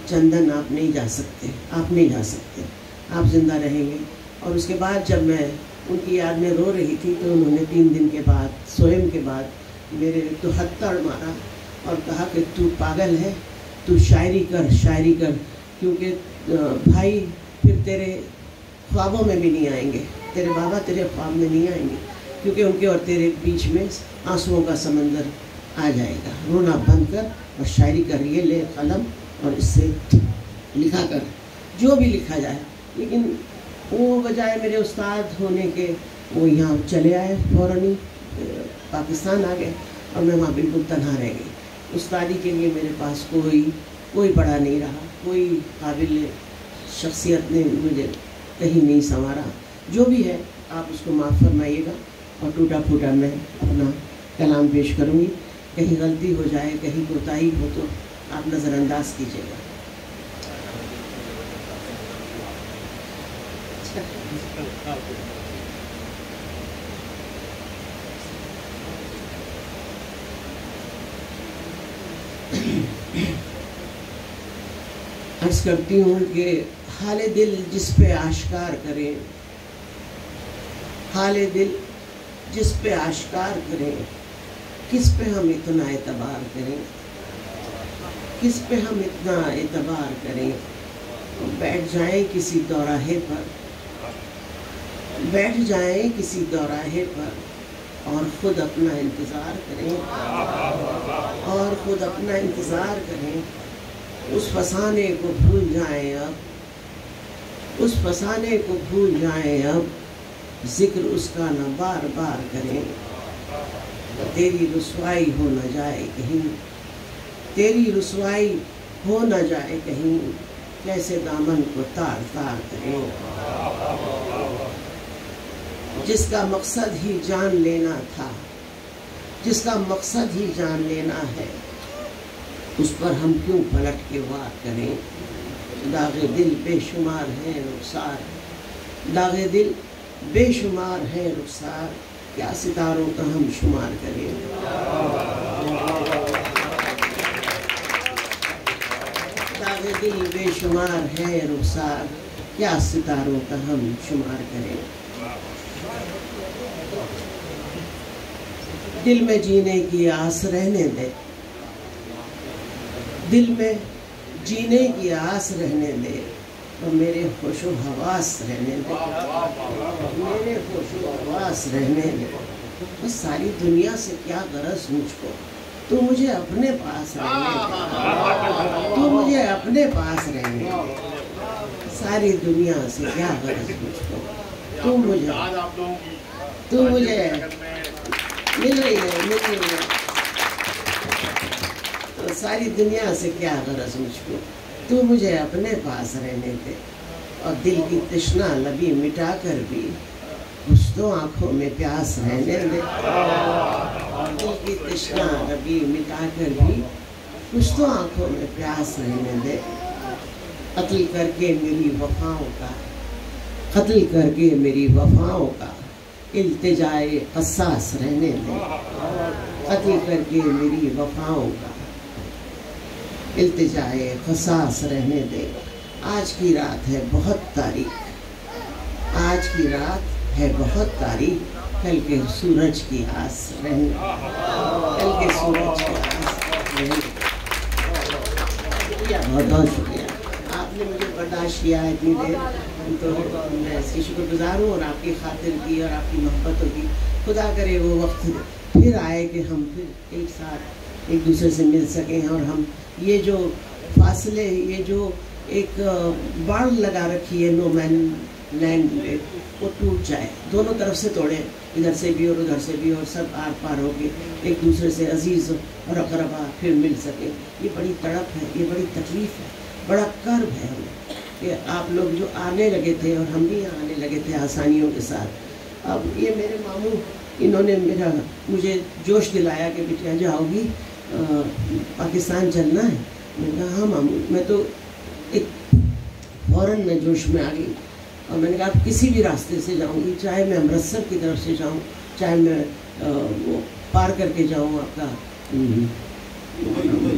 चंदन आप नहीं जा सकते, आप नहीं जा सकते, आप ज़िंदा रहेंगे। और उसके बाद जब मैं उनकी याद में रो रही थी तो उन्होंने 3 दिन के बाद, सोएम के बाद मेरे तो हत्थड़ मारा और कहा कि तू पागल है, तू शायरी कर, शायरी कर, क्योंकि भाई फिर तेरे ख्वाबों में भी नहीं आएंगे, तेरे बाबा तेरे ख्वाब में नहीं आएंगे, क्योंकि उनके और तेरे बीच में आंसुओं का समंदर आ जाएगा। रोना बंद कर और शायरी कर, ये ले कलम और इससे लिखा कर, जो भी लिखा जाए। लेकिन वो बजाय मेरे उस्ताद होने के वो यहाँ चले आए, फ़ौरन ही पाकिस्तान आ गए और मैं वहाँ बिल्कुल तन्हा रह गई। उस्तादी के लिए मेरे पास कोई बड़ा नहीं रहा, कोई काबिल शख्सियत ने मुझे कहीं नहीं संवारा। जो भी है आप उसको माफ़ फरमाइएगा और टूटा फूटा मैं अपना कलाम पेश करूँगी। कहीं गलती हो जाए, कहीं कोताही हो तो आप नज़रअंदाज कीजिएगा। अर्ज़ करती हूँ कि हाले दिल जिस पे आश्कार करें, हाले दिल जिस पे आश्कार करें, किस पे हम इतना एतबार करें, किस पे हम इतना एतबार करें। बैठ जाएं किसी दौराहे पर, बैठ जाएं किसी दौराहे पर और ख़ुद अपना इंतज़ार करें, और ख़ुद अपना इंतज़ार करें। उस फसाने को भूल जाएं अब, उस फसाने को भूल जाएं अब, जिक्र उसका न बार बार करें। तेरी रुसवाई हो न जाए कहीं, तेरी रुसवाई हो न जाए कहीं, कैसे दामन को तार तार करें। जिसका मकसद ही जान लेना था, जिसका मकसद ही जान लेना है, उस पर हम क्यों पलट के वार करें। दागे दिल बेशुमार हैं रुखसार, दागे दिल बेशुमार हैं रुखसार, क्या सितारों का हम शुमार करें। दागे दिल बेशुमार हैं रुखसार, क्या सितारों का हम शुमार करें। दिल में जीने की आस रहने दे, दिल में जीने की आस रहने दे, और मेरे होशो हवास रहने दे, मेरे होशो हवास रहने दे। बस सारी दुनिया से क्या गरज मुझको, तू मुझे अपने पास रहने दे, तू मुझे अपने पास रहने दे। सारी दुनिया से क्या गरज मुझको, तू मुझे मिल रही है। तो सारी दुनिया से क्या गरज मुझको, तू मुझे अपने पास रहने दे। और दिल की तृष्णा लबी मिटा कर भी कुछ तो आंखों में प्यास रहने दे। दिल की तृष्णा लबी मिटा कर भी कुछ तो आंखों में प्यास रहने दे। कत्ल करके मेरी वफाओं का, कत्ल करके मेरी वफाओं का इल्तिजाए कसास रहने दे। कत्ल करके मेरी वफाओं का इल्तिजाए कसास रहने दे। आज की रात है बहुत तारीख, आज की रात है बहुत तारीख, कल के सूरज की आस रहने, कल के सूरज की आस रहने। बहुत बहुत शुक्रिया, आपने मुझे बर्दाश्त किया है इतनी देर, तो मैं इसकी शुक्रगुजार हूँ। और आपकी खातिर की और आपकी मोहब्बतों की, खुदा करे वो वक्त फिर आए कि हम फिर एक साथ एक दूसरे से मिल सकें, और हम ये जो फासले, ये जो एक बाड़ लगा रखी है नो मैन लैंड में, वो टूट जाए, दोनों तरफ से तोड़े, इधर से भी और उधर से भी, और सब आर पार हो के एक दूसरे से अजीज़ और अकरबा फिर मिल सके। ये बड़ी तड़प है, ये बड़ी तकलीफ़ है, बड़ा कर्ब है हमें कि आप लोग जो आने लगे थे और हम भी यहाँ आने लगे थे आसानियों के साथ। अब ये मेरे मामू, इन्होंने मुझे जोश दिलाया कि बिटिया जाओगी पाकिस्तान चलना है। मैंने कहा हाँ मामू, मैं तो एक फ़ौरन मैं जोश में आ गई, और मैंने कहा आप किसी भी रास्ते से जाऊंगी, चाहे मैं अमृतसर की तरफ से जाऊं, चाहे मैं वो पार करके जाऊं, आपका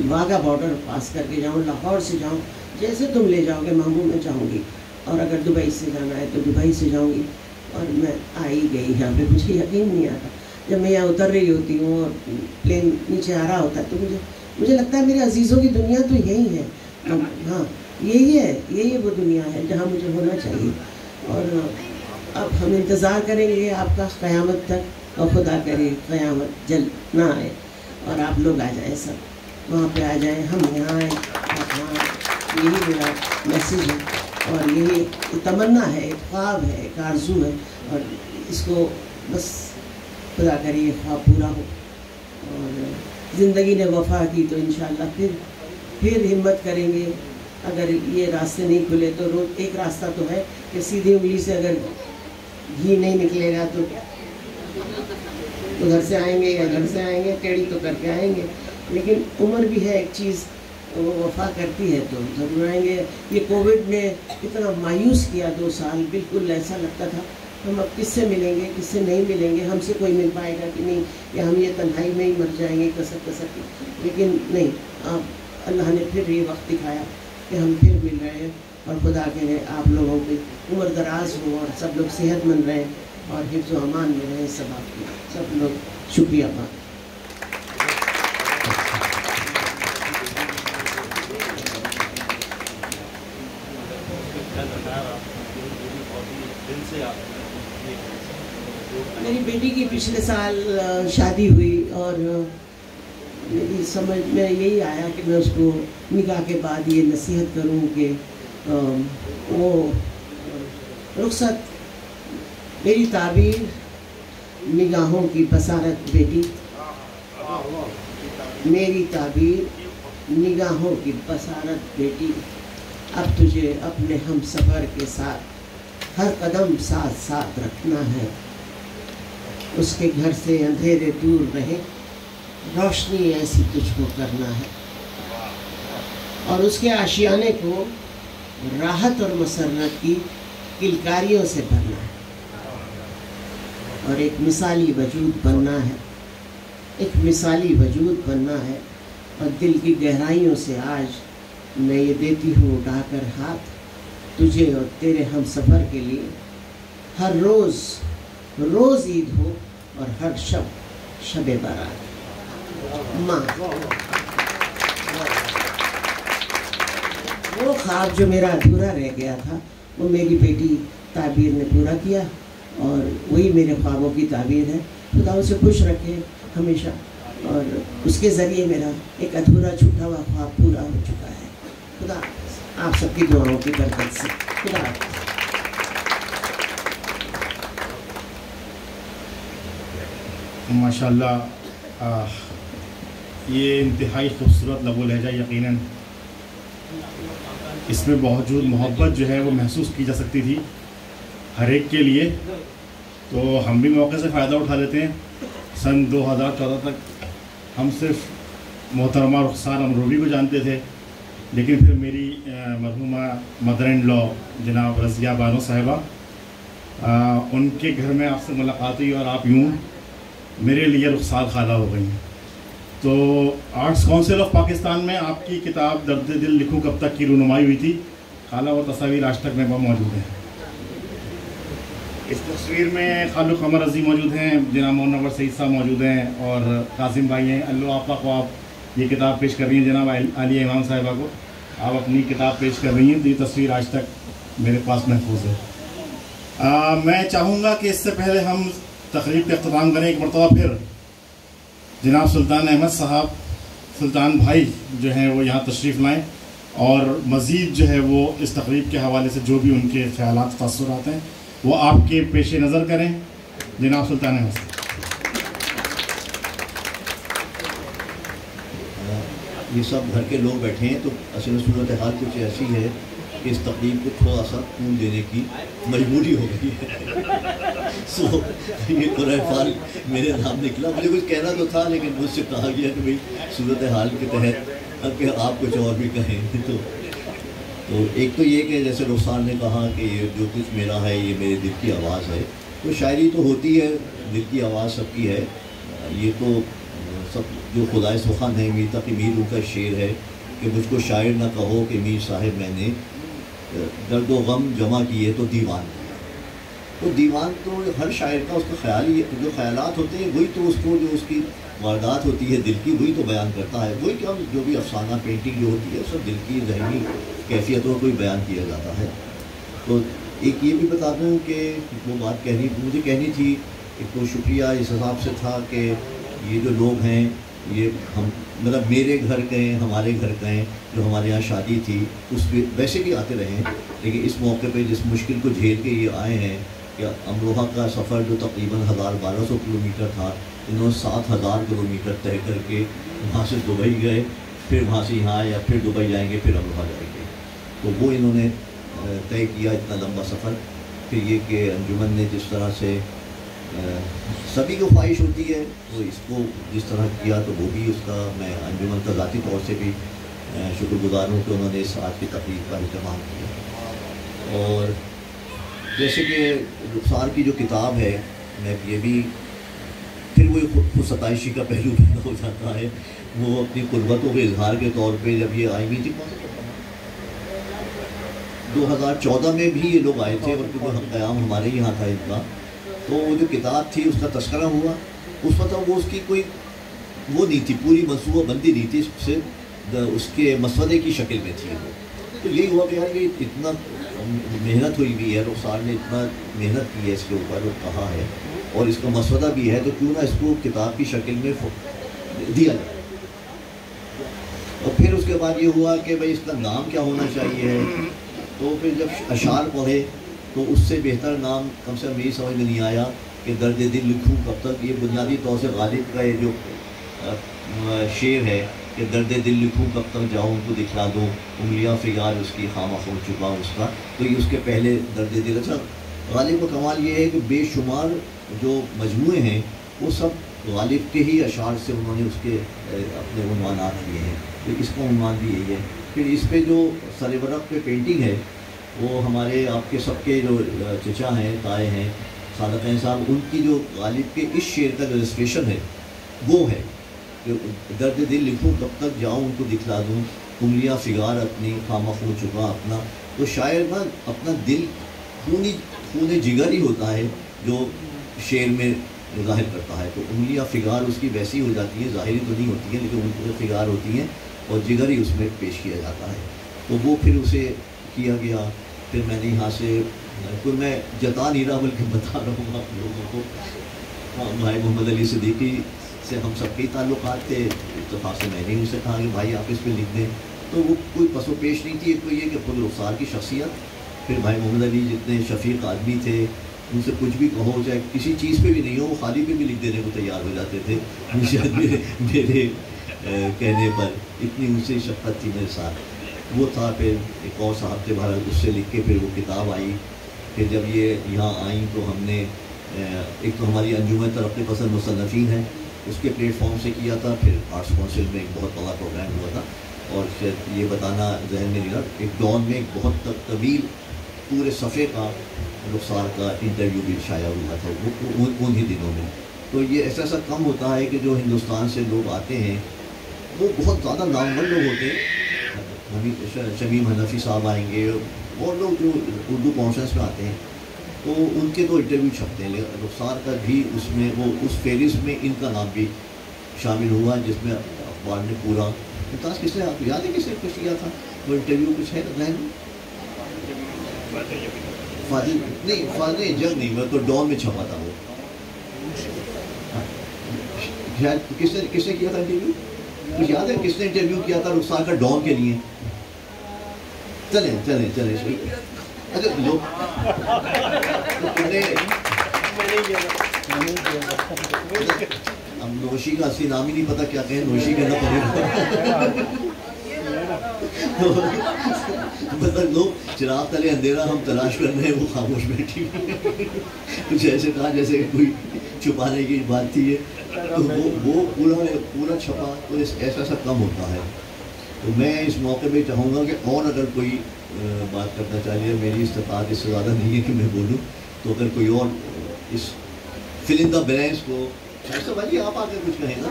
वाघा बॉर्डर पास करके जाऊं, लाहौर से जाऊं, जैसे तुम ले जाओगे मामू मैं जाऊंगी। और अगर दुबई से जाना है तो दुबई से जाऊंगी। और मैं आ ही गई यहाँ पे, मुझे यकीन नहीं आता। जब मैं यहाँ उतर रही होती हूँ और प्लेन नीचे आ रहा होता है तो मुझे लगता है मेरे अजीज़ों की दुनिया तो यही है। हाँ, यही है वो दुनिया है जहाँ मुझे होना चाहिए। और अब हम इंतज़ार करेंगे आपका क़यामत तक, और खुदा करे क़यामत जल्द ना आए और आप लोग आ जाएं, सब वहाँ पे आ जाएं, हम यहाँ आएँ, आप वहाँ। यही मेरा मैसेज है, और यही तमन्ना है, एक ख्वाब है, एक आरज़ू है, और इसको बस खुदा करे ये ख्वाब पूरा हो। और ज़िंदगी ने वफ़ा की तो इंशाअल्लाह फिर हिम्मत करेंगे। अगर ये रास्ते नहीं खुले तो रोज़ एक रास्ता तो है कि सीधी उंगली से अगर घी नहीं निकलेगा तो उधर से आएंगे या इधर से आएंगे, टेढ़ी तो करके आएंगे। लेकिन उम्र भी है एक चीज़, वो वफ़ा करती है तो ज़रूर आएंगे। ये कोविड ने इतना मायूस किया 2 साल, बिल्कुल ऐसा लगता था हम अब किससे मिलेंगे, किससे नहीं मिलेंगे, हमसे कोई मिल पाएगा कि नहीं, या हम ये तन्हाई में ही मर जाएंगे कसक कसक के। लेकिन नहीं, अब अल्लाह ने फिर ये वक्त दिखाया कि हम फिर मिल रहे हैं। और खुदा के आप लोगों की उम्र दराज हो और सब लोग सेहतमंद रहें और हिफ्ज़ व अमान में रहें सब आपके, सब लोग। शुक्रिया बात। मेरी बेटी की पिछले साल शादी हुई और मेरी समझ में यही आया कि मैं उसको निकाह के बाद ये नसीहत करूं कि वो रुखसत, मेरी ताबीर निगाहों की बसारत बेटी, मेरी ताबीर निगाहों की बसारत बेटी, अब तुझे अपने हम सफ़र के साथ हर कदम साथ साथ रखना है। उसके घर से अंधेरे दूर रहे, रोशनी ऐसी तुझको करना है, और उसके आशियाने को राहत और मसरत की किलकारियों से भरना है, और एक मिसाली वजूद बनना है, एक मिसाली वजूद बनना है। और दिल की गहराइयों से आज मैं ये देती हूँ उठाकर हाथ तुझे और तेरे हम सफ़र के लिए। हर रोज़ ईद हो और हर शब शब बारात। माँ, वो ख्वाब जो मेरा अधूरा रह गया था वो मेरी बेटी ताबीर ने पूरा किया, और वही मेरे ख्वाबों की ताबीर है। खुदा उसे खुश रखे हमेशा, और उसके ज़रिए मेरा एक अधूरा छूटा हुआ ख्वाब पूरा हो चुका है। खुदा आप सबकी दुआओं की बरकत से। खुदा माशाल्लाह, ये इंतहाई खूबसूरत लबो लहजा, यकीनन इसमें बावजूद मोहब्बत जो है वो महसूस की जा सकती थी हर एक के लिए। तो हम भी मौके से फ़ायदा उठा लेते हैं। सन 2014 तक हम सिर्फ मोहतरमा रुखसार अमरूवी को जानते थे, लेकिन फिर मेरी मरहूमा मदर इन लॉ जनाब रज़िया बानो साहिबा, उनके घर में आपसे मुलाकात हुई और आप यूँ मेरे लिए रुखसार खाला हो गई। तो आर्ट्स काउंसिल ऑफ पाकिस्तान में आपकी किताब दर्द दिल लिखूं कब तक की रुनुमाई हुई थी। खाला वो तस्वीर आज तक मेरे पास मौजूद है। इस तस्वीर में खालू कमर रज़ी मौजूद हैं, जनाब मोहनवर सईद साहब मौजूद हैं और कासिम भाई हैं। अल्लाह आपा को आप ये किताब पेश कर रही हैं, जनाब आलिया इमाम साहिबा को आप अपनी किताब पेश कर रही हैं। तो ये तस्वीर आज तक मेरे पास महफूज है। मैं चाहूँगा कि इससे पहले हम तकरीब का इख्तिताम करें, एक मरतबा फिर जनाब सुल्तान अहमद साहब, सुल्तान भाई जो हैं वो यहाँ तशरीफ़ लाएँ और मज़ीद जो है वो इस तकरीब के हवाले से जो भी उनके ख़यालात तासुरात हैं वो आपके पेश नज़र करें। जनाब सुल्तान अहमद साहब। ये सब घर के लोग बैठे हैं, तो असल में सूरत हाल कुछ ऐसी है कि इस तकलीफ को थोड़ा सा खून देने की मजबूरी हो गई है। सो ये कुरान मेरे नाम निकला। मुझे कुछ कहना तो था, लेकिन मुझसे कहा गया कि भाई सूरत हाल के तहत कि आप कुछ और भी कहें। तो एक तो ये कि जैसे रुखसार ने कहा कि ये जो कुछ मेरा है ये मेरे दिल की आवाज़ है। तो शायरी तो होती है, दिल की आवाज़ सबकी है। ये तो सब जो खुदाए सुखान है, मीर तकी मीर उनका शेर है कि मुझको शायर ना कहो कि मीर साहिब मैंने दर्द व गम जमा किए तो दीवान किया। तो दीवान तो हर शायर का उसका ख्याल ही, जो ख्यालात होते हैं वही तो उसको, जो उसकी वारदात होती है दिल की, वही तो बयान करता है। वही क्या जो भी अफसाना पेंटिंग जो होती है सब दिल की ज़हनी कैफियतों को ही बयान किया जाता है। तो एक ये भी बता दूँ कि वो बात मुझे कहनी थी। एक तो शुक्रिया इस हिसाब से था कि ये जो लोग हैं ये हम मतलब मेरे घर गए, हमारे घर गए, जो हमारे यहाँ शादी थी उस पर वैसे भी आते रहे हैं, लेकिन इस मौके पे जिस मुश्किल को झेल के ये आए हैं कि अमरोहा का सफ़र जो तकरीबन 1200 किलोमीटर था, इन्होंने 7000 किलोमीटर तय करके वहाँ से दुबई गए, फिर वहाँ से यहाँ आए, या फिर दुबई जाएंगे, फिर अमरोहा जाएंगे। तो वो इन्होंने तय किया इतना लंबा सफ़र। फिर ये कि अंजुमन ने जिस तरह से सभी को ख्वाहिश होती है तो इसको जिस तरह किया, तो वो भी उसका मैं अंजुमन का ज़ाती तौर से भी शुक्रगुजार हूँ कि उन्होंने इस आज की तकरीब का इत्तेमाम किया। और जैसे कि रुखसार की जो किताब है, मैं ये भी फिर वो खुद सताइशी का पहलू पैदा हो जाता है। वो अपनी कुर्बतों के इजहार के तौर पे जब ये आई हुई थी 2014 में भी ये लोग आए थे, और क्योंकि हम क़याम हमारे यहाँ था इनका, तो वो जो किताब थी उसका तस्करा हुआ। उस वक्त वो उसकी कोई वो नहीं थी, पूरी मनसूबा बंदी नहीं थी, सिर्फ उसके मसवदे की शक्ल में थी वो। तो यही हुआ कि यार ये इतना मेहनत हुई भी है, रुखसार ने इतना मेहनत की है इसके ऊपर और कहा है, और इसका मसवदा भी है, तो क्यों ना इसको किताब की शक्ल में दिया जाए। और फिर उसके बाद ये हुआ कि भाई इसका नाम क्या होना चाहिए। तो फिर जब अशार पढ़े तो उससे बेहतर नाम कम से कम यही समझ में नहीं आया कि दर्द दिल लिखूं कब तक। ये बुनियादी तौर से गालिब का ये जो शेर है कि दर्द दिल लिखूं कब तक जाऊं उनको दिखला दूं, उंगलियां फिगार उसकी खामख हो चुका उसका, तो ये उसके पहले दर्द दिल। अच्छा, गालिब का कमाल ये है कि बेशुमार जो मजमूए हैं वो सब गालिब के ही अशार से उन्होंने उसके अपने उन्वानात लिए हैं, तो इसका उन्वान भी यही है। फिर इस पर जो सरवरक़ पे पेंटिंग है वो हमारे आपके सबके जो चचा हैं, ताए हैं, सादक़ैन साहब, उनकी जो गालिब के इस शेर का जो रजिस्ट्रेशन है वो है कि दर्द दिल लिखूं कब तक जाऊं उनको दिखला दूं, उंगलियां फिगार अपनी खामख हो चुका अपना। तो शायर ना अपना दिल खूनी जिगर ही होता है जो शेर में ظاہر کرتا ہے. تو انگلیاں فگار اس کی ویسی ہو جاتی ہیں, ظاہری تو نہیں ہوتی ہیں لیکن ان فگار ہوتی ہیں اور جگر ہی اس میں پیش کیا جاتا ہے. تو وہ پھر اسے کیا گیا. پھر میں نے یہاں سے کوئی میں جتا نہیں رہا بلکہ بتا رہا ہوں آپ لوگوں کو. بھائی محمد علی صدیقی سے ہم سب کے تعلقات تھے. اتفاق سے میں نے ان سے کہا کہ بھائی آپ اس پہ لکھ دیں. تو وہ کوئی پس و پیش نہیں تھی. ایک تو یہ کہ خود رخسار کی شخصیت, پھر بھائی محمد علی جتنے شفیق آدمی تھے, ان سے کچھ بھی کہو چاہے کسی چیز پہ بھی نہیں ہو, وہ خالی پہ بھی لکھ دینے کو تیار ہو جاتے تھے. شاید میرے کہنے پر اتنی ان سے شفقت تھی میرے ساتھ. وہ تھا. پھر ایک اور صاحب تھے بھارت, اس سے لکھ کے پھر وہ کتاب آئی. پھر جب یہ یہاں آئیں تو ہم نے ایک تو ہماری انجمن ترقی پسند مصنفین ہے, اس کے پلیٹ فارم سے کیا تھا. پھر آرٹس کونسل میں ایک بہت بڑا پروگرام ہوا تھا, اور شاید یہ بتانا ذہن میں نہیں رہا, ایک ڈان میں ایک بہت طویل پورے صفحے کا رخسار کا انٹرویو بھی شائع ہوا تھا انہی دنوں میں. تو یہ ایسا کم ہوتا ہے کہ جو ہندوستان سے لوگ آتے ہیں وہ بہت زیادہ نامور لوگ ہوتے ہیں. شمیم حنفی صاحب آئیں گے, اور لوگ جو اردو کانفرنس میں آتے ہیں تو ان کے تو انٹرویو چھپتے ہیں. رخسار کا بھی اس میں وہ اس فہرست میں ان کا نام بھی شامل ہوا جس میں اخبار نے پورا. ممتاز کس نے, آپ یاد ہے کس نے کچھ کیا تھا وہ انٹرویو, کچھ ہے ذہن میں؟ فاضل جنگ نہیں, میں تو ڈان میں چھپا تھا وہ. کس نے کیا تھا انٹرویو, کچھ یاد ہے کس نے انٹرویو کیا تھا رخسار کا ڈان کے لیے؟ چلیں اچھا لوگ اب نوشی کا اصلی نام ہی نہیں پتا کیا کہیں, نوشی کہنا پڑے مطلب لوگ چراغ تلے اندھیرا ہم تلاش کر رہے ہیں, وہ خاموش بیٹھی کچھ ایسے کہا جیسے کوئی چھپانے کی بات تھی. تو وہ پورا چھپا تو ایسا سا کم ہوتا ہے. تو میں اس موقع پہ چاہوں گا کہ اور اگر کوئی بات کرنا چاہیے, میری استطاعت اس سے زیادہ نہیں ہے کہ میں بولوں, تو اگر کوئی اور اس فل ان دا بلینس کو, شاید بھائی آپ آ کے کچھ کہیں نا,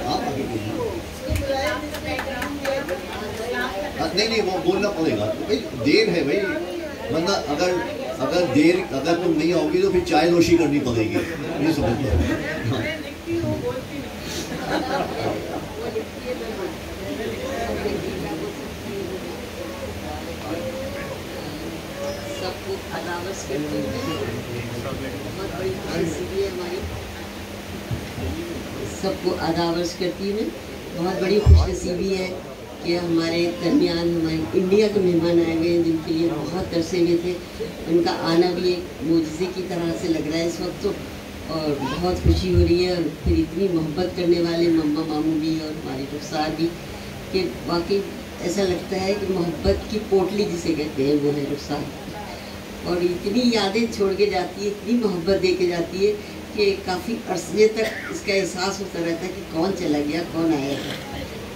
آپ آ کے نہیں وہ بولنا پڑے گا بھائی, دیر ہے بھائی, ورنہ اگر تم نہیں آؤ گی تو پھر چائے نوشی کرنی پڑے گی, یہ سمجھتے ہیں. سب کو آدابرس کرتی ہوں. بہت بڑی خوش نصیبی ہے کہ ہمارے درمیان ہمارے انڈیا کے مہمان آئے ہوئے ہیں جن کے لیے بہت ترسے ہوئے تھے. ان کا آنا بھی ایک معجزے کی طرح سے لگ رہا ہے اس وقت, تو اور بہت خوشی ہو رہی ہے. اور پھر اتنی محبت کرنے والے مما ماموں بھی اور ہمارے رخسار بھی, کہ واقعی ایسا لگتا ہے کہ محبت کی پوٹلی جسے کہتے ہیں وہ ہے رخسار. اور اتنی یادیں چھوڑ کے جاتی ہے, اتنی محبت دے کے جاتی ہے کہ کافی عرصے تک اس کا احساس ہوتا رہتا ہے کہ کون چلا گیا کون آیا تھا.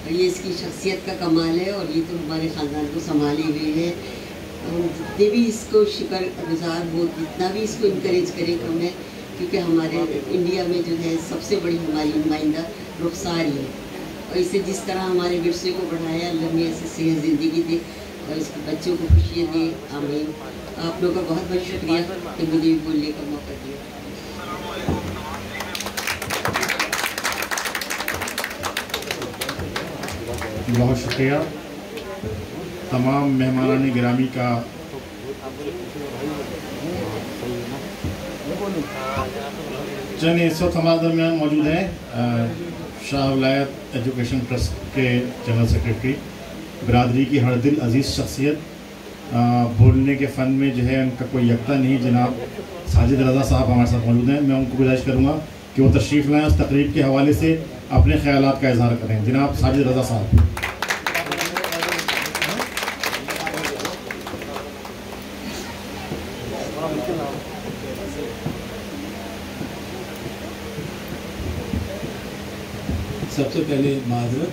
اور یہ اس کی شخصیت کا کمال ہے, اور یہ تو ہمارے خاندان کو سنبھالے ہوئے ہیں. ہم جتنے بھی اس کو شکر گزار ہو, جتنا بھی اس کو انکریج کرے کم ہے, کیونکہ ہمارے انڈیا میں جو ہے سب سے بڑی ہماری نمائندہ رخسار ہی ہے. اور اسے جس طرح ہمارے ورثے کو بڑھایا, اللہ نے ایسے صحت زندگی دے اور اس کے بچوں کو خوشیاں دے, آمین. آپ لوگوں کا بہت بہت شکریہ کہ مجھے بھی بولنے کا موقع دیا. بہت شکریہ تمام مہمانان گرامی کا. چلیے اس وقت ہمارے درمیان موجود ہیں شاہ ولایت ایجوکیشن ٹرسٹ کے جنرل سیکرٹری, برادری کی ہر دل عزیز شخصیت, بولنے کے فن میں جو ہے ان کا کوئی یکتا نہیں, جناب ساجد رضا صاحب ہمارے ساتھ موجود ہیں. میں ان کو گزارش کروں گا کہ وہ تشریف لائیں, اس تقریب کے حوالے سے اپنے خیالات کا اظہار کریں. جناب ساجد رضا صاحب. سب سے پہلے معذرت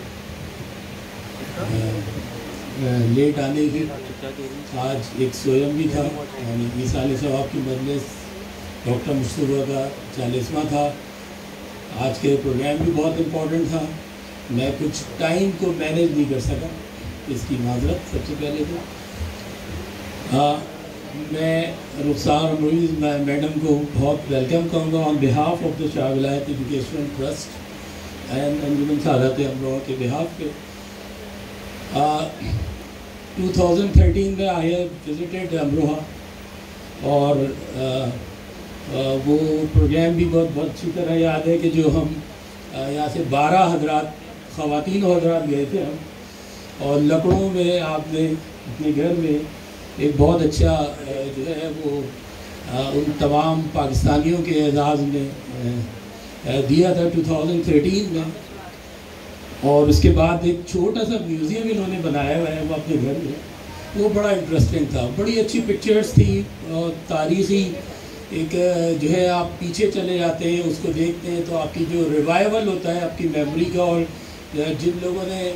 لیٹ آنے کی. آج ایک سویم بھی تھا, یعنی عیسیٰ علیہ السلام کی مجلس ڈاکٹر مصطفیٰ کا 40واں تھا. آج کے پروگرام بھی بہت امپورٹنٹ تھا, میں کچھ ٹائم کو مینیج نہیں کر سکا, اس کی معذرت سب سے پہلے تو. میں رخسار امروہی میڈم کو بہت ویلکم کروں گا آن بہاف آف دا شاہ ولایت ایجوکیشنل ٹرسٹ اینڈ انجمن سعادت امروہہ کے بہاف پہ. 2013 میں آئی ہیو وزٹڈ امروہہ اور وہ پروگرام بھی بہت اچھی طرح یاد ہے کہ جو ہم یہاں سے 12 حضرات خواتین و حضرات گئے تھے ہم, اور لکڑوں میں آپ نے اپنے گھر میں ایک بہت اچھا جو ہے وہ ان تمام پاکستانیوں کے اعزاز میں دیا تھا 2013 میں. اور اس کے بعد ایک چھوٹا سا میوزیم انہوں نے بنایا ہوا ہے وہ اپنے گھر میں, وہ بڑا انٹرسٹنگ تھا, بڑی اچھی پکچرز تھی اور تاریخی ایک جو ہے آپ پیچھے چلے جاتے ہیں اس کو دیکھتے ہیں تو آپ کی جو ریوائول ہوتا ہے آپ کی میموری کا, اور جن لوگوں نے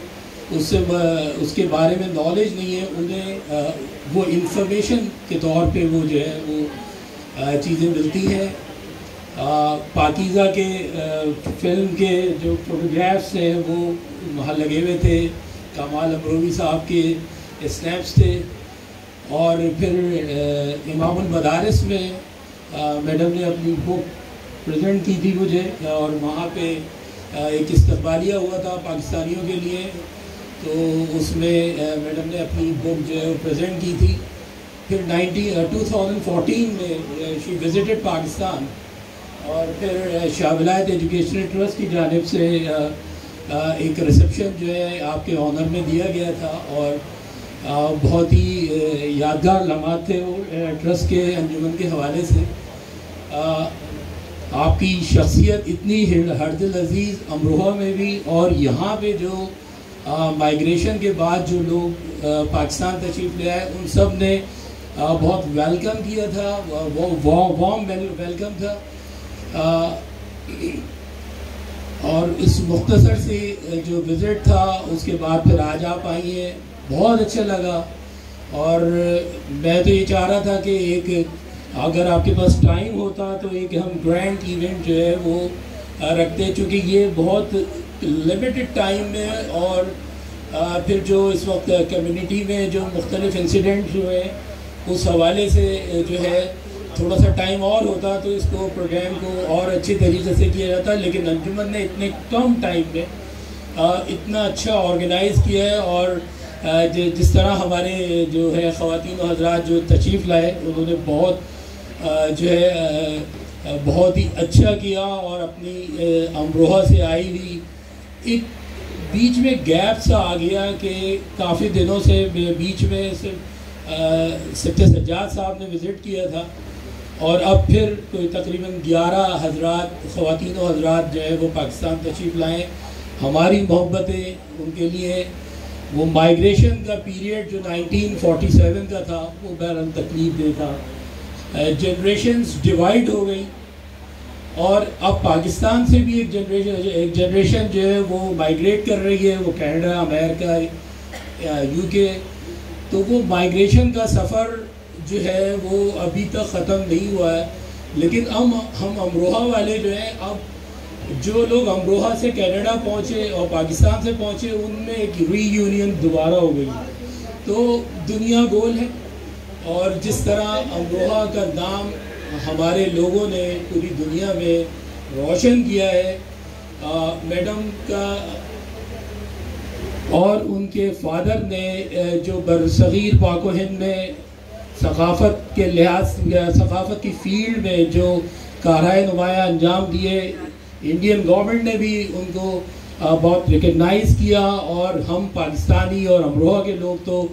اس کے بارے میں نالج نہیں ہے انہیں وہ انفارمیشن کے طور پہ وہ جو ہے وہ چیزیں ملتی ہیں. پاکیزہ کے فلم کے جو فوٹوگرافس ہیں وہ وہاں لگے ہوئے تھے, کمال امروہی صاحب کے اسنیپس تھے, اور پھر امام المدارس میں میڈم نے اپنی بک پریزنٹ کی تھی مجھے, اور وہاں پہ ایک استقبالیہ ہوا تھا پاکستانیوں کے لیے, تو اس میں میڈم نے اپنی بک جو ہے وہ پریزنٹ کی تھی. پھر 2014 میں شی وزٹڈ پاکستان, اور پھر شاہ ولایت ایجوکیشنل ٹرسٹ کی جانب سے ایک ریسیپشن جو ہے آپ کے آنر میں دیا گیا تھا, اور بہت ہی یادگار لمحات تھے وہ ٹرسٹ کے انجمن کے حوالے سے. آپ کی شخصیت اتنی ہردل عزیز امروہہ میں بھی, اور یہاں پہ جو مائیگریشن کے بعد جو لوگ پاکستان تشریف لے آئے ان سب نے بہت ویلکم کیا تھا, وارم ویلکم تھا. اور اس مختصر سے جو وزٹ تھا اس کے بعد پھر آج آپ آئی ہیں, بہت اچھا لگا. اور میں تو یہ چاہ رہا تھا کہ ایک اگر آپ کے پاس ٹائم ہوتا تو ایک ہم گرینڈ ایونٹ جو ہے وہ رکھتے, چونکہ یہ بہت لمیٹڈ ٹائم میں, اور پھر جو اس وقت کمیونٹی میں جو مختلف انسیڈنٹ ہوئے اس حوالے سے جو ہے تھوڑا سا ٹائم اور ہوتا تو اس کو پروگرام کو اور اچھی طریقے سے کیا جاتا, لیکن انجمن نے اتنے کم ٹائم میں اتنا اچھا آرگنائز کیا ہے. اور جس طرح ہمارے جو ہے خواتین و حضرات جو تشریف لائے انہوں نے بہت جو ہے بہت ہی اچھا کیا, اور اپنی امروہہ سے آئی ہوئی ایک بیچ میں گیپ سا آ گیا کہ کافی دنوں سے بیچ میں صرف سبت سجاد صاحب نے وزٹ کیا تھا, اور اب پھر کوئی تقریباً 11 حضرات خواتین و حضرات جو ہے وہ پاکستان تشریف لائیں. ہماری محبتیں ان کے لیے, وہ مائیگریشن کا پیریڈ جو 1947 کا تھا وہ بہرحال تکلیف دہ تھا, جنریشنز ڈیوائیڈ ہو گئی, اور اب پاکستان سے بھی ایک جنریشن جو ہے وہ مائیگریٹ کر رہی ہے, وہ کینیڈا, امریکہ, یو کے. تو وہ مائیگریشن کا سفر جو ہے وہ ابھی تک ختم نہیں ہوا ہے, لیکن ہم امروہہ والے جو ہیں, اب جو لوگ امروہہ سے کینیڈا پہنچے اور پاکستان سے پہنچے ان میں ایک ری یونین دوبارہ ہو گئی. تو دنیا گول ہے, اور جس طرح امروہہ کا نام ہمارے لوگوں نے پوری دنیا میں روشن کیا ہے, میڈم کا اور ان کے فادر نے جو برصغیر پاک و ہند میں ثقافت کے لحاظ ثقافت کی فیلڈ میں جو کارہائے نمایاں انجام دیے, انڈین گورنمنٹ نے بھی ان کو بہت ریکگنائز کیا, اور ہم پاکستانی اور امروہہ کے لوگ تو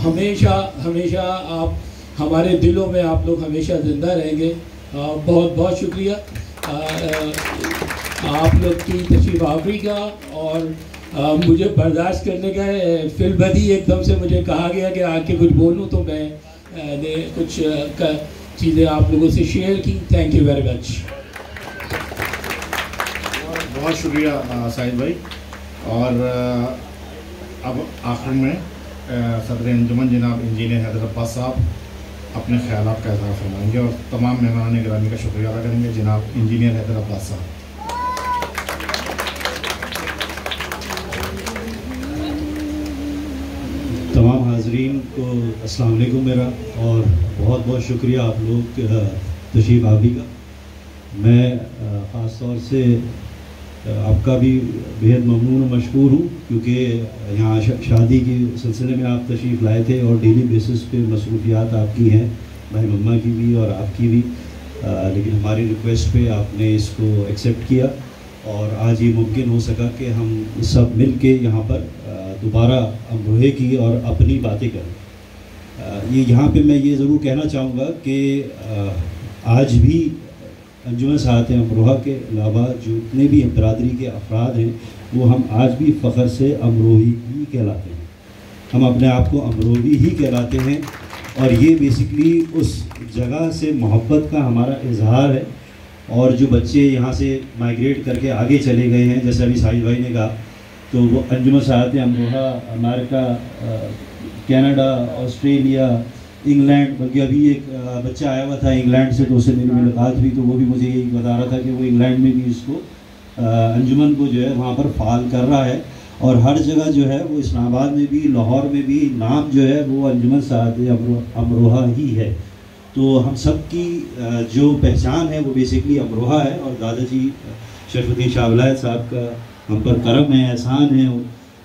ہمیشہ آپ ہمارے دلوں میں آپ لوگ ہمیشہ زندہ رہیں گے. بہت بہت شکریہ آپ لوگ کی تشریف آوری کا, اور مجھے برداشت کرنے کا ہے. فی البدی ایک دم سے مجھے کہا گیا کہ آ کے کچھ بولوں تو میں نے کچھ چیزیں آپ لوگوں سے شیئر کی. Thank you very much. بہت شکریہ سعید بھائی. اور اب آخر میں صدر انجمن جناب انجینئر حیدر عباس صاحب اپنے خیالات کا اظہار فرمائیں گے, اور تمام مہمان گرامی کا شکریہ ادا کریں گے. جناب انجینئر حیدر عباس صاحب. تمام حاضرین حاضرین کو السلام علیکم میرا، اور بہت بہت شکریہ آپ لوگ تشریف آوری کا. میں خاص طور سے آپ کا بھی بہت ممنون و مشکور ہوں، کیونکہ یہاں شادی کے سلسلے میں آپ تشریف لائے تھے اور ڈیلی بیسس پہ مصروفیات آپ کی ہیں، بھائی مما کی بھی اور آپ کی بھی، لیکن ہماری ریکویسٹ پہ آپ نے اس کو ایکسیپٹ کیا اور آج یہ ممکن ہو سکا کہ ہم سب مل کے یہاں پر دوبارہ امروہے کی اور اپنی باتیں کریں. یہاں پہ میں یہ ضرور کہنا چاہوں گا کہ آج بھی انجمن سعادت امروہہ کے علاوہ جتنے بھی برادری کے افراد ہیں وہ ہم آج بھی فخر سے امروہی ہی کہلاتے ہیں. ہم اپنے آپ کو امروہی ہی کہلاتے ہیں اور یہ بیسکلی اس جگہ سے محبت کا ہمارا اظہار ہے. اور جو بچے یہاں سے مائیگریٹ کر کے آگے چلے گئے ہیں، جیسے ابھی ساحل بھائی نے کہا، تو وہ انجمن سعادت امروہہ امریکہ، کینیڈا، آسٹریلیا، انگلینڈ، بلکہ ابھی ایک بچہ آیا ہوا تھا انگلینڈ سے، تو اس سے میری ملاقات ہوئی تو وہ بھی مجھے یہی بتا رہا تھا کہ وہ انگلینڈ میں بھی اس کو انجمن کو جو ہے وہاں پر فعال کر رہا ہے. اور ہر جگہ جو ہے وہ اسلام آباد میں بھی، لاہور میں بھی نام جو ہے وہ انجمن سعادت امروہہ ہی ہے. تو ہم سب کی جو پہچان ہے وہ بیسکلی امروہہ ہے. اور دادا جی شرف الدین شاہ ولایت صاحب کا ہم پر کرم ہے، احسان ہے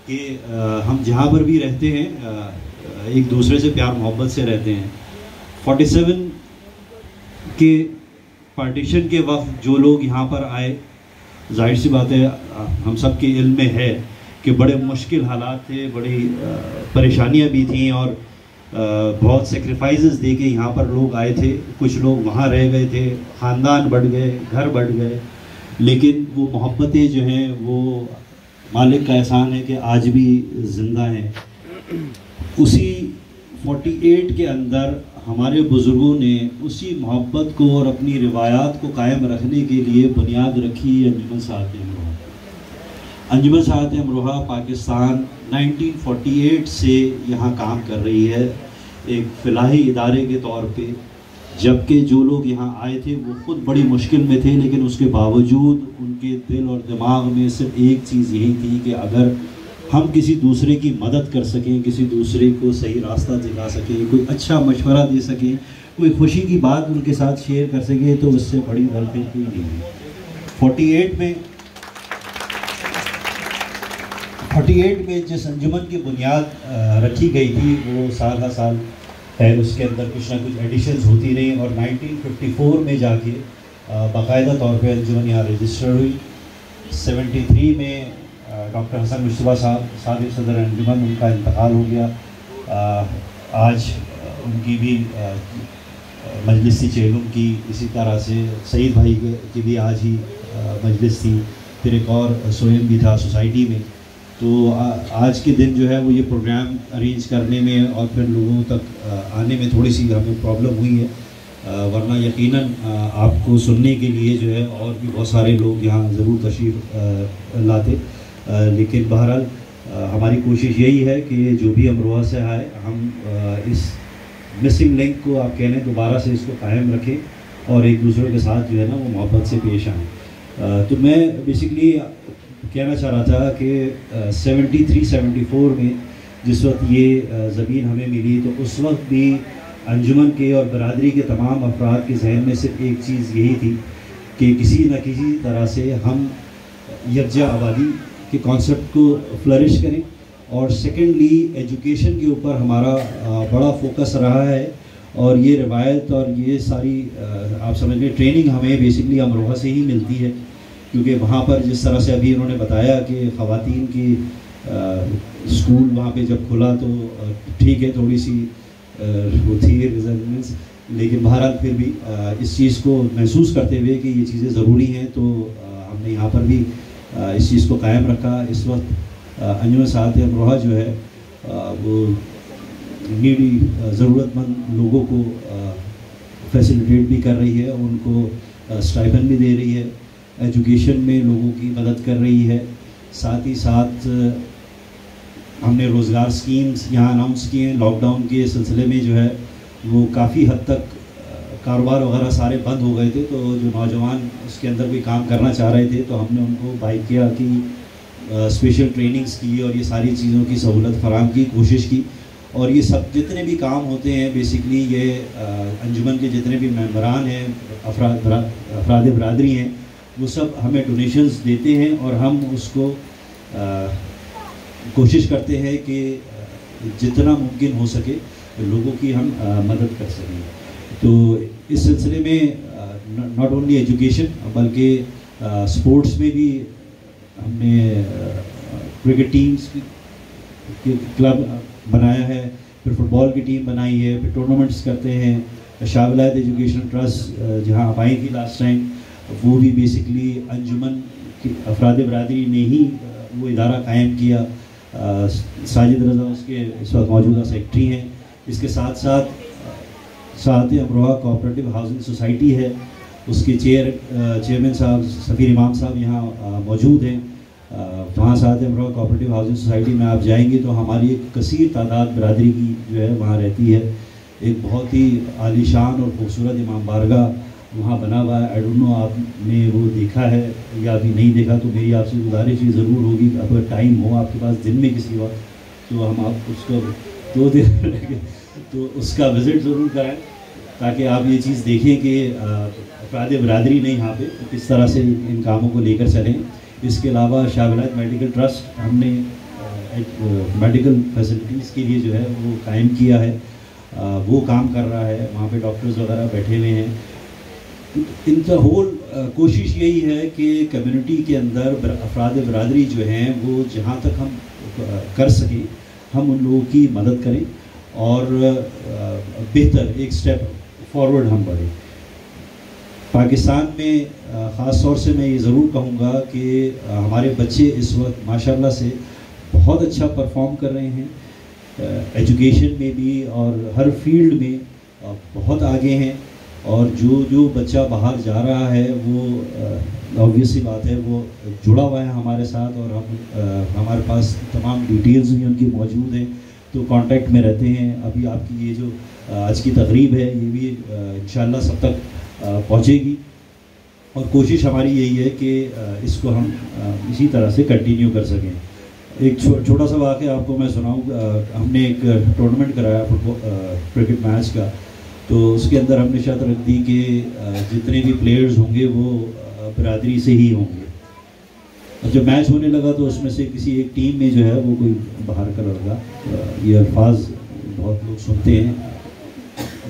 کہ ہم جہاں پر بھی رہتے ہیں ایک دوسرے سے پیار محبت سے رہتے ہیں. 47 کے پارٹیشن کے وقت جو لوگ یہاں پر آئے، ظاہر سی بات ہے ہم سب کے علم میں ہے کہ بڑے مشکل حالات تھے، بڑی پریشانیاں بھی تھیں اور بہت سیکریفائزز دے کے یہاں پر لوگ آئے تھے. کچھ لوگ وہاں رہ گئے تھے، خاندان بڑھ گئے، گھر بڑھ گئے، لیکن وہ محبتیں جو ہیں وہ مالک کا احسان ہے کہ آج بھی زندہ ہیں. اسی 48 کے اندر ہمارے بزرگوں نے اسی محبت کو اور اپنی روایات کو قائم رکھنے کے لیے بنیاد رکھی انجمن سعادت امروہہ. انجمن سعادت امروہہ پاکستان 1948 سے یہاں کام کر رہی ہے ایک فلاحی ادارے کے طور پہ، جبکہ جو لوگ یہاں آئے تھے وہ خود بڑی مشکل میں تھے، لیکن اس کے باوجود ان کے دل اور دماغ میں صرف ایک چیز یہی تھی کہ اگر ہم کسی دوسرے کی مدد کر سکیں، کسی دوسرے کو صحیح راستہ دکھا سکیں، کوئی اچھا مشورہ دے سکیں، کوئی خوشی کی بات ان کے ساتھ شیئر کر سکیں، تو اس سے بڑی غلطی کوئی نہیں ہے. 48 میں جس انجمن کی بنیاد رکھی گئی تھی وہ سال ہر سال ہے، اس کے اندر کچھ نہ کچھ ایڈیشنز ہوتی رہیں، اور 1954 میں جا کے باقاعدہ طور پہ انجمن یہاں رجسٹر ہوئی. 73 میں ڈاکٹر حسن مشتبہ صاحب صدر انجمن، ان کا انتقال ہو گیا. آج ان کی بھی مجلس تھی چہلم کی، اسی طرح سے سعید بھائی کی بھی آج ہی مجلس تھی، پھر ایک اور سوئم بھی تھا سوسائٹی میں. تو آج کے دن جو ہے وہ یہ پروگرام ارینج کرنے میں اور پھر لوگوں تک آنے میں تھوڑی سی ہمیں پرابلم ہوئی ہے، ورنہ یقیناً آپ کو سننے کے لیے جو ہے اور بھی بہت سارے لوگ یہاں ضرور تشریف لاتے. لیکن بہرحال ہماری کوشش یہی ہے کہ جو بھی امروہہ سے آئے ہم اس مسنگ لنک کو آپ کہہ لیں دوبارہ سے اس کو قائم رکھیں اور ایک دوسرے کے ساتھ جو ہے نا وہ محبت سے پیش آئیں. تو میں بیسکلی کہنا چاہ رہا تھا کہ 73-74 میں جس وقت یہ زمین ہمیں ملی تو اس وقت بھی انجمن کے اور برادری کے تمام افراد کے ذہن میں صرف ایک چیز یہی تھی کہ کسی نہ کسی طرح سے ہم یکجا آبادی کے کانسیپٹ کو فلرش کریں. اور سیکنڈلی ایجوکیشن کے اوپر ہمارا بڑا فوکس رہا ہے، اور یہ روایت اور یہ ساری آپ سمجھ لیں ٹریننگ ہمیں بیسکلی امروہہ سے ہی ملتی ہے، کیونکہ وہاں پر جس طرح سے ابھی انہوں نے بتایا کہ خواتین کی اسکول وہاں پہ جب کھلا تو ٹھیک ہے تھوڑی سی وہ تھی ریزرومنٹس، لیکن بہرحال پھر بھی اس چیز کو محسوس کرتے ہوئے کہ یہ چیزیں ضروری ہیں تو ہم نے یہاں پر بھی اس چیز کو قائم رکھا. اس وقت انجمن سعادت امروہہ جو ہے وہ نیڈی ضرورت مند لوگوں کو فیسیلیٹیٹ بھی کر رہی ہے، ان کو اسٹائپن بھی دے رہی ہے، ایجوکیشن میں لوگوں کی مدد کر رہی ہے. ساتھ ہی ساتھ ہم نے روزگار سکیمز یہاں اناؤنس کیے ہیں. لاک ڈاؤن کے سلسلے میں جو ہے وہ کافی حد تک کاروبار وغیرہ سارے بند ہو گئے تھے، تو جو نوجوان اس کے اندر بھی کام کرنا چاہ رہے تھے تو ہم نے ان کو بائک کیا کی اسپیشل ٹریننگز کی اور یہ ساری چیزوں کی سہولت فراہم کی، کوشش کی. اور یہ سب جتنے بھی کام ہوتے ہیں بیسکلی یہ انجمن کے جتنے بھی ممبران ہیں، افراد برادری ہیں، وہ سب ہمیں ڈونیشنز دیتے ہیں اور ہم اس کو کوشش کرتے ہیں کہ جتنا ممکن ہو سکے لوگوں کی ہم مدد کر سکیں. تو اس سلسلے میں ناٹ اونلی ایجوکیشن بلکہ اسپورٹس میں بھی ہم نے کرکٹ ٹیمز کلب بنایا ہے، پھر فٹ بال کی ٹیم بنائی ہے، پھر ٹورنامنٹس کرتے ہیں. شاہ ولایت ایجوکیشن ٹرسٹ جہاں آپ آئی تھی لاسٹ ٹائم، وہ بھی بیسکلی انجمن کی افراد برادری نے ہی وہ ادارہ قائم کیا. ساجد رضا اس کے اس وقت موجودہ سیکٹری ہیں. اس کے ساتھ ساتھ ساعت امروہہ کوآپریٹو ہاؤسنگ سوسائٹی ہے، اس کے چیئرمین صاحب سفیر امام صاحب یہاں موجود ہیں. وہاں ساعت امروہہ کوآپریٹو ہاؤسنگ سوسائٹی میں آپ جائیں گے تو ہماری ایک کثیر تعداد برادری کی جو ہے وہاں رہتی ہے. ایک بہت ہی عالی شان اور خوبصورت امام بارگاہ وہاں بنا ہوا ہے. آئی ڈونٹ نو آپ نے وہ دیکھا ہے یا ابھی نہیں دیکھا تو میری آپ سے گزارش یہ ضرور ہوگی کہ اگر ٹائم ہو آپ کے پاس دن میں کسی وقت تو ہم آپ اس کو 2 دن تو اس کا وزٹ ضرور کرائیں تاکہ آپ یہ چیز دیکھیں کہ افراد برادری نے یہاں پہ کس طرح سے ان کاموں کو لے کر چلیں. اس کے علاوہ شاہ ولایت میڈیکل ٹرسٹ ہم نے میڈیکل فیسلٹیز کے لیے جو ہے وہ قائم کیا ہے، وہ کام کر رہا ہے. وہاں پہ ڈاکٹرز وغیرہ بیٹھے ہوئے ہیں. ان دا ہول کوشش یہی ہے کہ کمیونٹی کے اندر افراد برادری جو ہیں وہ جہاں تک ہم کر سکیں ہم ان لوگوں کی مدد کریں اور بہتر ایک سٹیپ فارورڈ ہم بڑھیں. پاکستان میں خاص طور سے میں یہ ضرور کہوں گا کہ ہمارے بچے اس وقت ماشاءاللہ سے بہت اچھا پرفارم کر رہے ہیں، ایجوکیشن میں بھی اور ہر فیلڈ میں بہت آگے ہیں. اور جو بچہ باہر جا رہا ہے وہ آبویس سی بات ہے وہ جڑا ہوا ہے ہمارے ساتھ اور ہمارے پاس تمام ڈیٹیلز بھی ان کی موجود ہیں تو کانٹیکٹ میں رہتے ہیں. ابھی آپ کی یہ جو آج کی تقریب ہے یہ بھی انشاءاللہ سب تک پہنچے گی اور کوشش ہماری یہی ہے کہ اس کو ہم اسی طرح سے کنٹینیو کر سکیں. ایک چھوٹا سا واقعہ آپ کو میں سناؤں. ہم نے ایک ٹورنامنٹ کرایا کرکٹ میچ کا، تو اس کے اندر ہم نے شرط رکھ دی کہ جتنے بھی پلیئرز ہوں گے وہ برادری سے ہی ہوں گے. اور جب میچ ہونے لگا تو اس میں سے کسی ایک ٹیم میں جو ہے وہ کوئی باہر کا لڑکا، یہ الفاظ بہت لوگ سنتے ہیں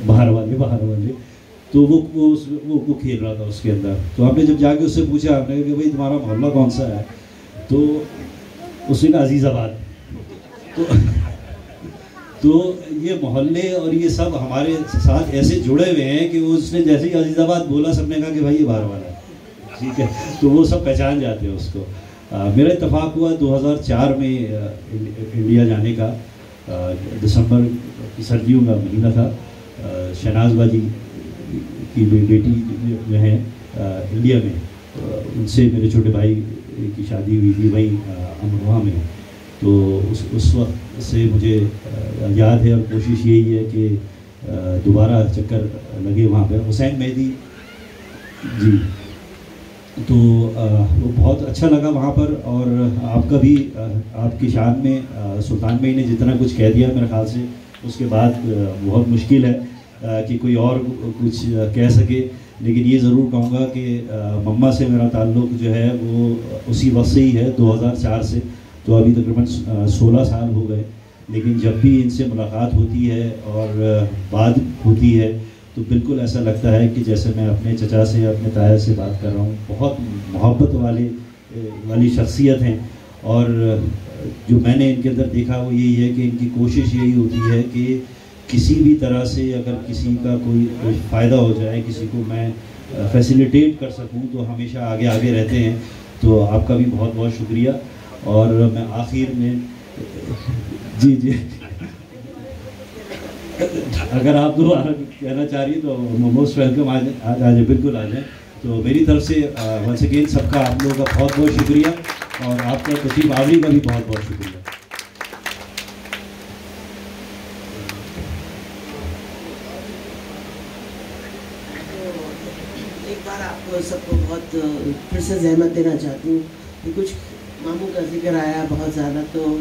باہر والے، تو وہ کھیل رہا تھا اس کے اندر. تو ہم نے جب جا کے اس سے پوچھا ہم نے کہا کہ بھائی تمہارا محلہ کون سا ہے، تو اس نے کہا عزیز آباد. تو یہ محلے اور یہ سب ہمارے ساتھ ایسے جڑے ہوئے ہیں کہ وہ اس نے جیسے ہی عزیز آباد بولا سب نے کہا کہ بھائی یہ باہر والا ہے، ٹھیک ہے. تو وہ سب پہچان جاتے ہیں اس کو. میرا اتفاق ہوا 2004 میں انڈیا جانے کا. دسمبر کی سردیوں کا مہینہ تھا. شہناز باجی کی بیٹی جو ہیں انڈیا میں، ان سے میرے چھوٹے بھائی کی شادی ہوئی تھی وہیں امروہہ میں. تو اس وقت سے مجھے یاد ہے اور کوشش یہی ہے کہ دوبارہ چکر لگے وہاں پہ. حسین مہدی جی، تو وہ بہت اچھا لگا وہاں پر. اور آپ کا بھی آپ کی شان میں سلطان بھائی نے جتنا کچھ کہہ دیا میرے خیال سے اس کے بعد بہت مشکل ہے کہ کوئی اور کچھ کہہ سکے. لیکن یہ ضرور کہوں گا کہ مما سے میرا تعلق جو ہے وہ اسی وقت سے ہی ہے، 2004 سے. تو ابھی تقریباً 16 سال ہو گئے. لیکن جب بھی ان سے ملاقات ہوتی ہے اور بات ہوتی ہے تو بالکل ایسا لگتا ہے کہ جیسے میں اپنے چچا سے اپنے تایا سے بات کر رہا ہوں. بہت محبت والی شخصیت ہیں. اور جو میں نے ان کے اندر دیکھا وہ یہی ہے کہ ان کی کوشش یہی ہوتی ہے کہ کسی بھی طرح سے اگر کسی کا کوئی فائدہ ہو جائے، کسی کو میں فیسیلیٹیٹ کر سکوں تو ہمیشہ آگے رہتے ہیں. تو آپ کا بھی بہت بہت شکریہ. اور میں آخر میں جی اگر آپ دوبارہ کہنا چاہ رہی تو موسٹ ویلکم، آ جائیں بالکل آ جائیں. تو میری طرف سے ونس اگین سب کا آپ لوگوں کا بہت بہت شکریہ اور آپ کا تشریف آوری کا بھی بہت بہت شکریہ. ایک بار آپ کو سب کو بہت پھر سے زحمت دینا چاہتی ہوں کہ کچھ ماموں کا ذکر آیا بہت زیادہ، تو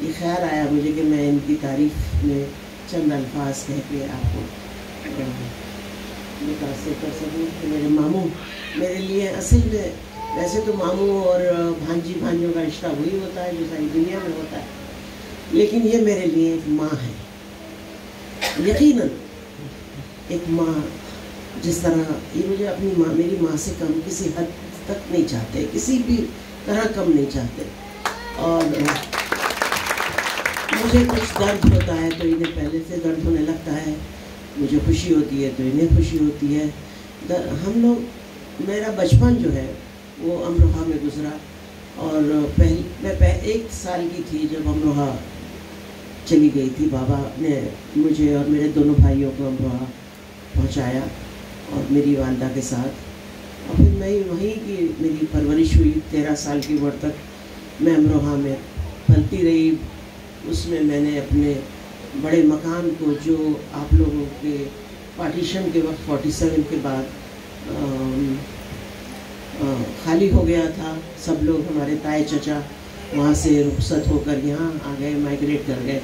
یہ خیال آیا مجھے کہ میں ان کی تعریف میں چند الفاظ کہہ کے آپ کو متاثر کر سکوں کہ میرے ماموں میرے لیے اصل میں، ویسے تو ماموں اور بھانجی بھانجوں کا رشتہ وہی ہوتا ہے جو ساری دنیا میں ہوتا ہے، لیکن یہ میرے لیے ایک ماں ہے، یقیناً ایک ماں جس طرح یہ مجھے اپنی ماں، میری ماں سے کم کسی حد تک نہیں چاہتے، کسی بھی طرح کم نہیں چاہتے. اور مجھے کچھ درد ہوتا ہے تو انہیں پہلے سے درد ہونے لگتا ہے، مجھے خوشی ہوتی ہے تو انہیں خوشی ہوتی ہے. ہم لوگ، میرا بچپن جو ہے وہ امروہہ میں گزرا، اور میں 1 سال کی تھی جب امروہہ چلی گئی تھی. بابا نے مجھے اور میرے دونوں بھائیوں کو امروہہ پہنچایا اور میری والدہ کے ساتھ، اور پھر میں وہیں کی میری پرورش ہوئی. 13 سال کی عمر تک میں امروہہ میں پلتی رہی. اس میں میں نے اپنے بڑے مکان کو، جو آپ لوگوں کے پارٹیشن کے وقت 47 کے بعد خالی ہو گیا تھا، سب لوگ ہمارے تائے چچا وہاں سے رخصت ہو کر یہاں آ گئے، مائگریٹ کر گئے،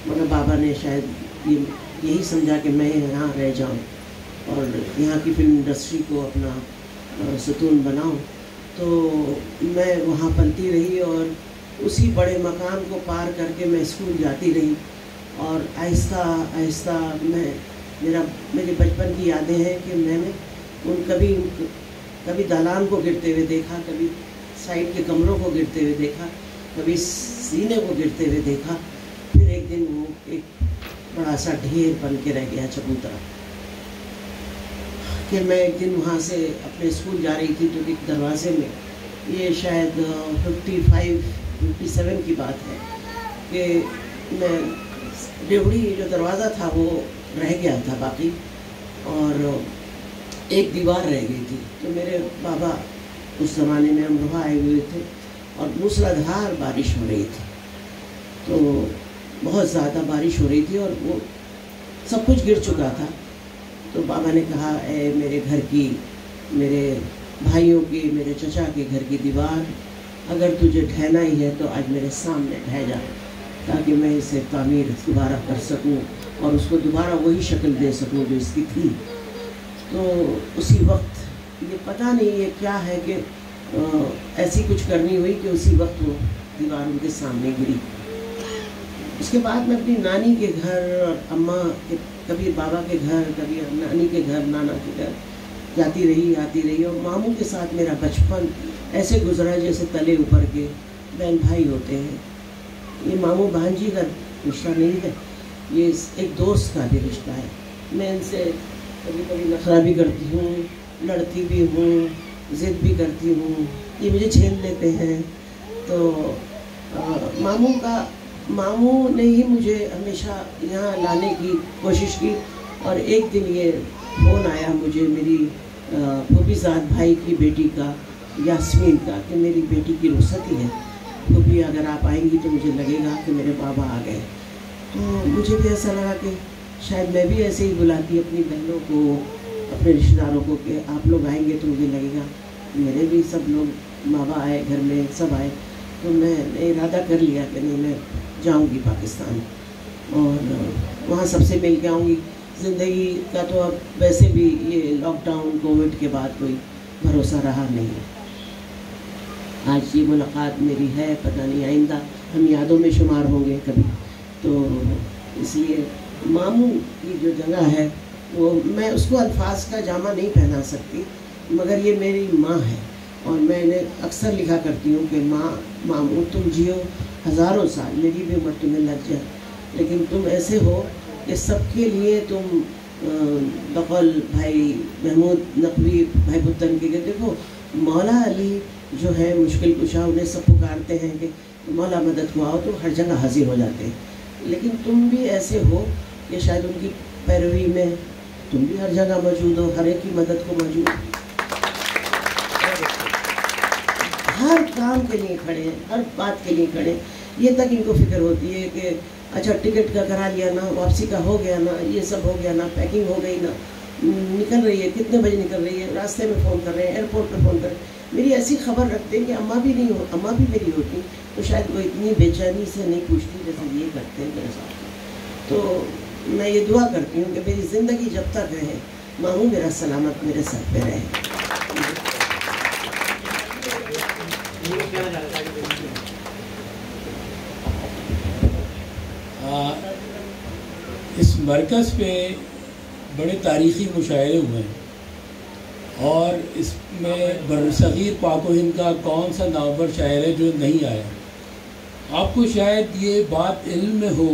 مگر بابا نے شاید یہی سمجھا کہ میں یہاں رہ جاؤں اور یہاں کی فلم انڈسٹری کو اپنا ستون بناؤں. تو میں وہاں پلتی رہی اور اسی بڑے مکان کو پار کر کے میں اسکول جاتی رہی. اور آہستہ آہستہ میرے بچپن کی یادیں ہیں کہ میں نے کبھی دالان کو گرتے ہوئے دیکھا، کبھی سائڈ کے کمروں کو گرتے ہوئے دیکھا، کبھی سینے کو گرتے ہوئے دیکھا. پھر ایک دن وہ ایک بڑا سا ڈھیر بن کے رہ گیا چبوترا، کہ میں ایک دن وہاں سے اپنے اسکول جا رہی تھی تو ایک دروازے میں، یہ شاید 57 کی بات ہے، کہ میں ڈیوڑی جو دروازہ تھا وہ رہ گیا تھا باقی، اور ایک دیوار رہ گئی تھی. تو میرے بابا اس زمانے میں امروہہ آئے ہوئے تھے اور موسلادھار بارش ہو رہی تھی، تو بہت زیادہ بارش ہو رہی تھی اور وہ سب کچھ گر چکا تھا. تو بابا نے کہا، اے میرے گھر کی، میرے بھائیوں کی، میرے چچا کے گھر کی دیوار، اگر تجھے ڈھہنا ہی ہے تو آج میرے سامنے ڈھہ جا، تاکہ میں اسے تعمیر دوبارہ کر سکوں اور اس کو دوبارہ وہی شکل دے سکوں جو اس کی تھی. تو اسی وقت یہ پتہ نہیں یہ کیا ہے کہ ایسی کچھ کرنی ہوئی کہ اسی وقت وہ دیوار ان کے سامنے گری. اس کے بعد میں اپنی نانی کے گھر اور اماں کے، کبھی بابا کے گھر، کبھی نانی کے گھر، نانا کے گھر جاتی رہی اور ماموں کے ساتھ میرا بچپن ایسے گزرا جیسے تلے اوپر کے بہن بھائی ہوتے ہیں. یہ ماموں بھانجی کا رشتہ نہیں ہے، یہ ایک دوست کا بھی رشتہ ہے. میں ان سے کبھی کبھی نخرہ بھی کرتی ہوں، لڑتی بھی ہوں، ضد بھی کرتی ہوں، یہ مجھے جھیل لیتے ہیں. تو ماموں نے ہی مجھے ہمیشہ یہاں لانے کی کوشش کی. اور ایک دن یہ فون آیا مجھے میری پھوپھی زاد بھائی کی بیٹی کا، یاسمین کا، کہ میری بیٹی کی رخصتی ہے پھوپھی، اگر آپ آئیں گی تو مجھے لگے گا کہ میرے بابا آ گئے. تو مجھے بھی ایسا لگا کہ شاید میں بھی ایسے ہی بلاتی اپنی بہنوں کو، اپنے رشتہ داروں کو، کہ آپ لوگ آئیں گے تو مجھے لگے گا میرے بھی سب لوگ، بابا آئے گھر میں، سب آئے. تو میں نے ارادہ کر لیا کہ نہیں، میں جاؤں گی پاکستان اور وہاں سب سے مل کے آؤں گی. زندگی کا تو اب ویسے بھی یہ لاک ڈاؤن کووڈ کے بعد کوئی بھروسہ رہا نہیں ہے. آج یہ ملاقات میری ہے، پتہ نہیں آئندہ ہم یادوں میں شمار ہوں گے کبھی. تو اس لیے ماموں کی جو جگہ ہے وہ میں اس کو الفاظ کا جامع نہیں پہنا سکتی، مگر یہ میری ماں ہے. اور میں نے اکثر لکھا کرتی ہوں کہ ماموں تم جیو ہزاروں سال، میری بھی عمر تمہیں لگ جائے، لیکن تم ایسے ہو کہ سب کے لیے تم بقول بھائی محمود نقوی بھائی پتن کے، دیکھو مولا علی جو ہے مشکل کشا، انہیں سب پکارتے ہیں کہ مولا مدد کو آؤ، تو ہر جگہ حاضر ہو جاتے ہیں. لیکن تم بھی ایسے ہو کہ شاید ان کی پیروی میں تم بھی ہر جگہ موجود ہو، ہر ایک کی مدد کو موجود ہو، ہر کام کے لیے کھڑے ہیں، ہر بات کے لیے کھڑے ہیں. یہ تک ان کو فکر ہوتی ہے کہ اچھا ٹکٹ کا کرا لیا نا، واپسی کا ہو گیا نا، یہ سب ہو گیا نا، پیکنگ ہو گئی نا. निकल रही है, कितने बजे निकल रही है, रास्ते में फ़ोन कर रहे हैं, एयरपोर्ट पे फ़ोन कर रहे हैं, मेरी ऐसी खबर रखते हैं कि अम्मा भी मेरी होती तो शायद वो इतनी बेचैनी से नहीं पूछती जैसे ये करते हैं मेरे साथ। तो मैं ये दुआ करती हूँ कि मेरी ज़िंदगी जब तक रहे, मामू मेरा सलामत मेरे सर पे रहे। इस मरकज़ पे बड़े तारीख़ी मुशायरे हुए हैं और इसमें बरसग़ीर पाक व हिंद का कौन सा नामवर शायर है जो नहीं आया। आपको शायद ये बात इल्म में हो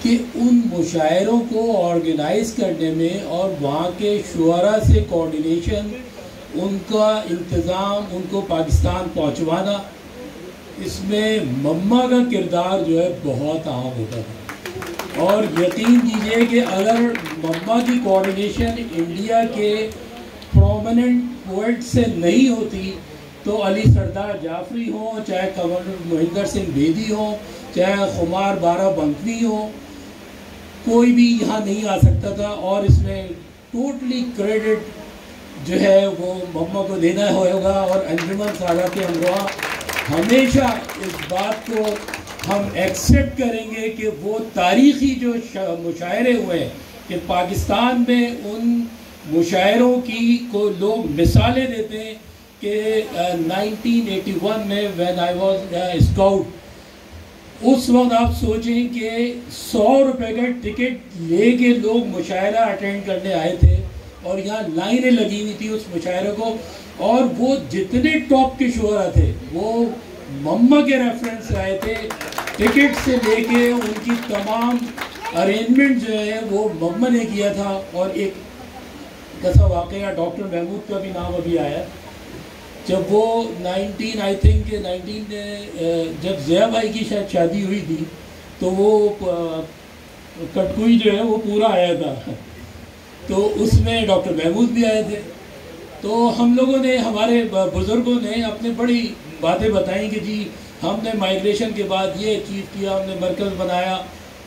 कि उन मुशायरों को ऑर्गेनाइज़ करने में और वहाँ के शुअरा से कोऑर्डिनेशन, उनका इंतज़ाम, उनको पाकिस्तान पहुँचवाना, इसमें मम्मा का किरदार जो है बहुत अहम होता था। और यकीन कीजिए कि अगर मम्मा की कोऑर्डिनेशन इंडिया के प्रोमिनेंट पोइट से नहीं होती तो अली सरदार जाफरी हो, चाहे कंवर मोहिंदर सिंह बेदी हो, चाहे खुमार बाराबंकी हो, कोई भी यहाँ नहीं आ सकता था। और इसमें टोटली क्रेडिट जो है वो मम्मा को देना होगा। और अंजुमन सादात अमरोहा हमेशा इस बात को हम एक्सेप्ट करेंगे कि वो तारीख़ी जो मुशायरे हुए हैं कि पाकिस्तान में उन मुशायरों की को लोग मिसालें देते हैं कि 1981 में व्हेन आई वाज स्काउट, उस वक्त आप सोचें कि 100 रुपये का टिकट लेके लोग मुशायरा अटेंड करने आए थे और यहाँ लाइनें लगी हुई थी उस मुशायरे को। और वो जितने टॉप के शुअरा थे वो मम्मा के रेफरेंस आए थे, टिकट से लेके उनकी तमाम अरेंजमेंट जो है वो मम्मा ने किया था। और एक ऐसा वाक़या डॉक्टर महमूद का भी नाम अभी आया, जब वो 19 जब ज़िया भाई की शायद शादी हुई थी तो वो कटकुई जो है वो पूरा आया था, तो उसमें डॉक्टर महमूद भी आए थे। तो हम लोगों ने, हमारे बुज़ुर्गों ने अपने बड़ी बातें बताई कि जी हमने माइग्रेशन के बाद ये अचीव किया, हमने मरकज़ बनाया,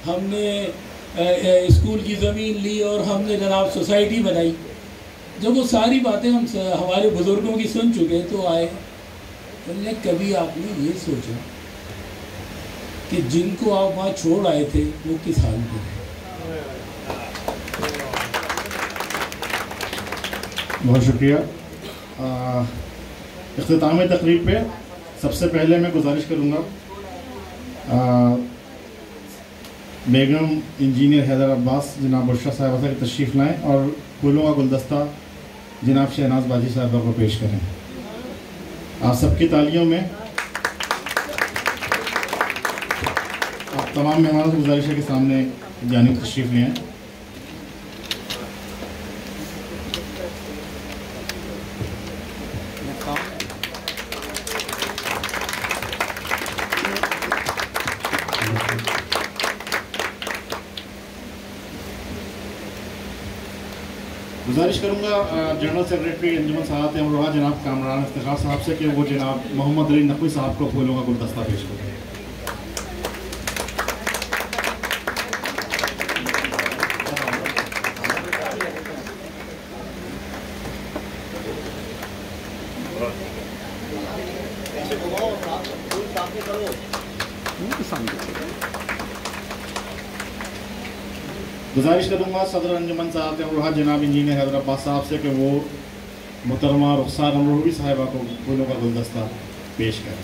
हमने स्कूल की ज़मीन ली और हमने जनाब सोसाइटी बनाई। जब वो सारी बातें हम हमारे बुज़ुर्गों की सुन चुके तो आए, बोले कभी आपने ये सोचा कि जिनको आप वहाँ छोड़ आए थे वो किस हाल में हैं? बहुत शुक्रिया। इख्तितामी तकरीब पे सबसे पहले मैं गुजारिश करूँगा बेगम इंजीनियर हैदर अब्बास जनाब बुशरा साहिबा से तशरीफ़ लाएँ और फूलों का गुलदस्ता जनाब शहनाज बाजी साहिबा को पेश करें। आप सबकी तालियों में आप तमाम मेहमानों से गुजारिश है कि सामने जानिब तशरीफ़ ले आएँ। गुजारिश करूँगा जनरल सेक्रेटरी अंजुमन सादात अमरोहा जनाब कामरान इफ्तिखार साहब से कि वो जनाब मोहम्मद अली नकवी साहब को फूलों का गुलदस्ता पेश करें। गुजारिश करूँगा सदर अंजुमन सादात अमरोहा जनाब इंजीनियर हैदर अब्बास साहब से कि वो मुहतरमा रुखसार अमरोही साहिबा को फूलों का गुलदस्ता पेश करें।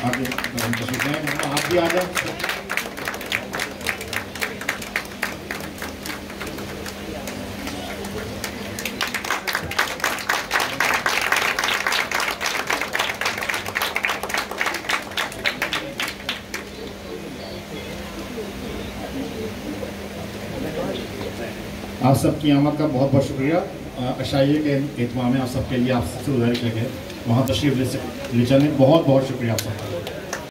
आगे आप भी आ जाए। आप सबकी आमद का बहुत बहुत शुक्रिया। अशाइये के एहतमाम में आप सबके लिए आप सबसे गुजारिश है वहाँ तशरीफ़ ले चलें। बहुत बहुत शुक्रिया आप सबका।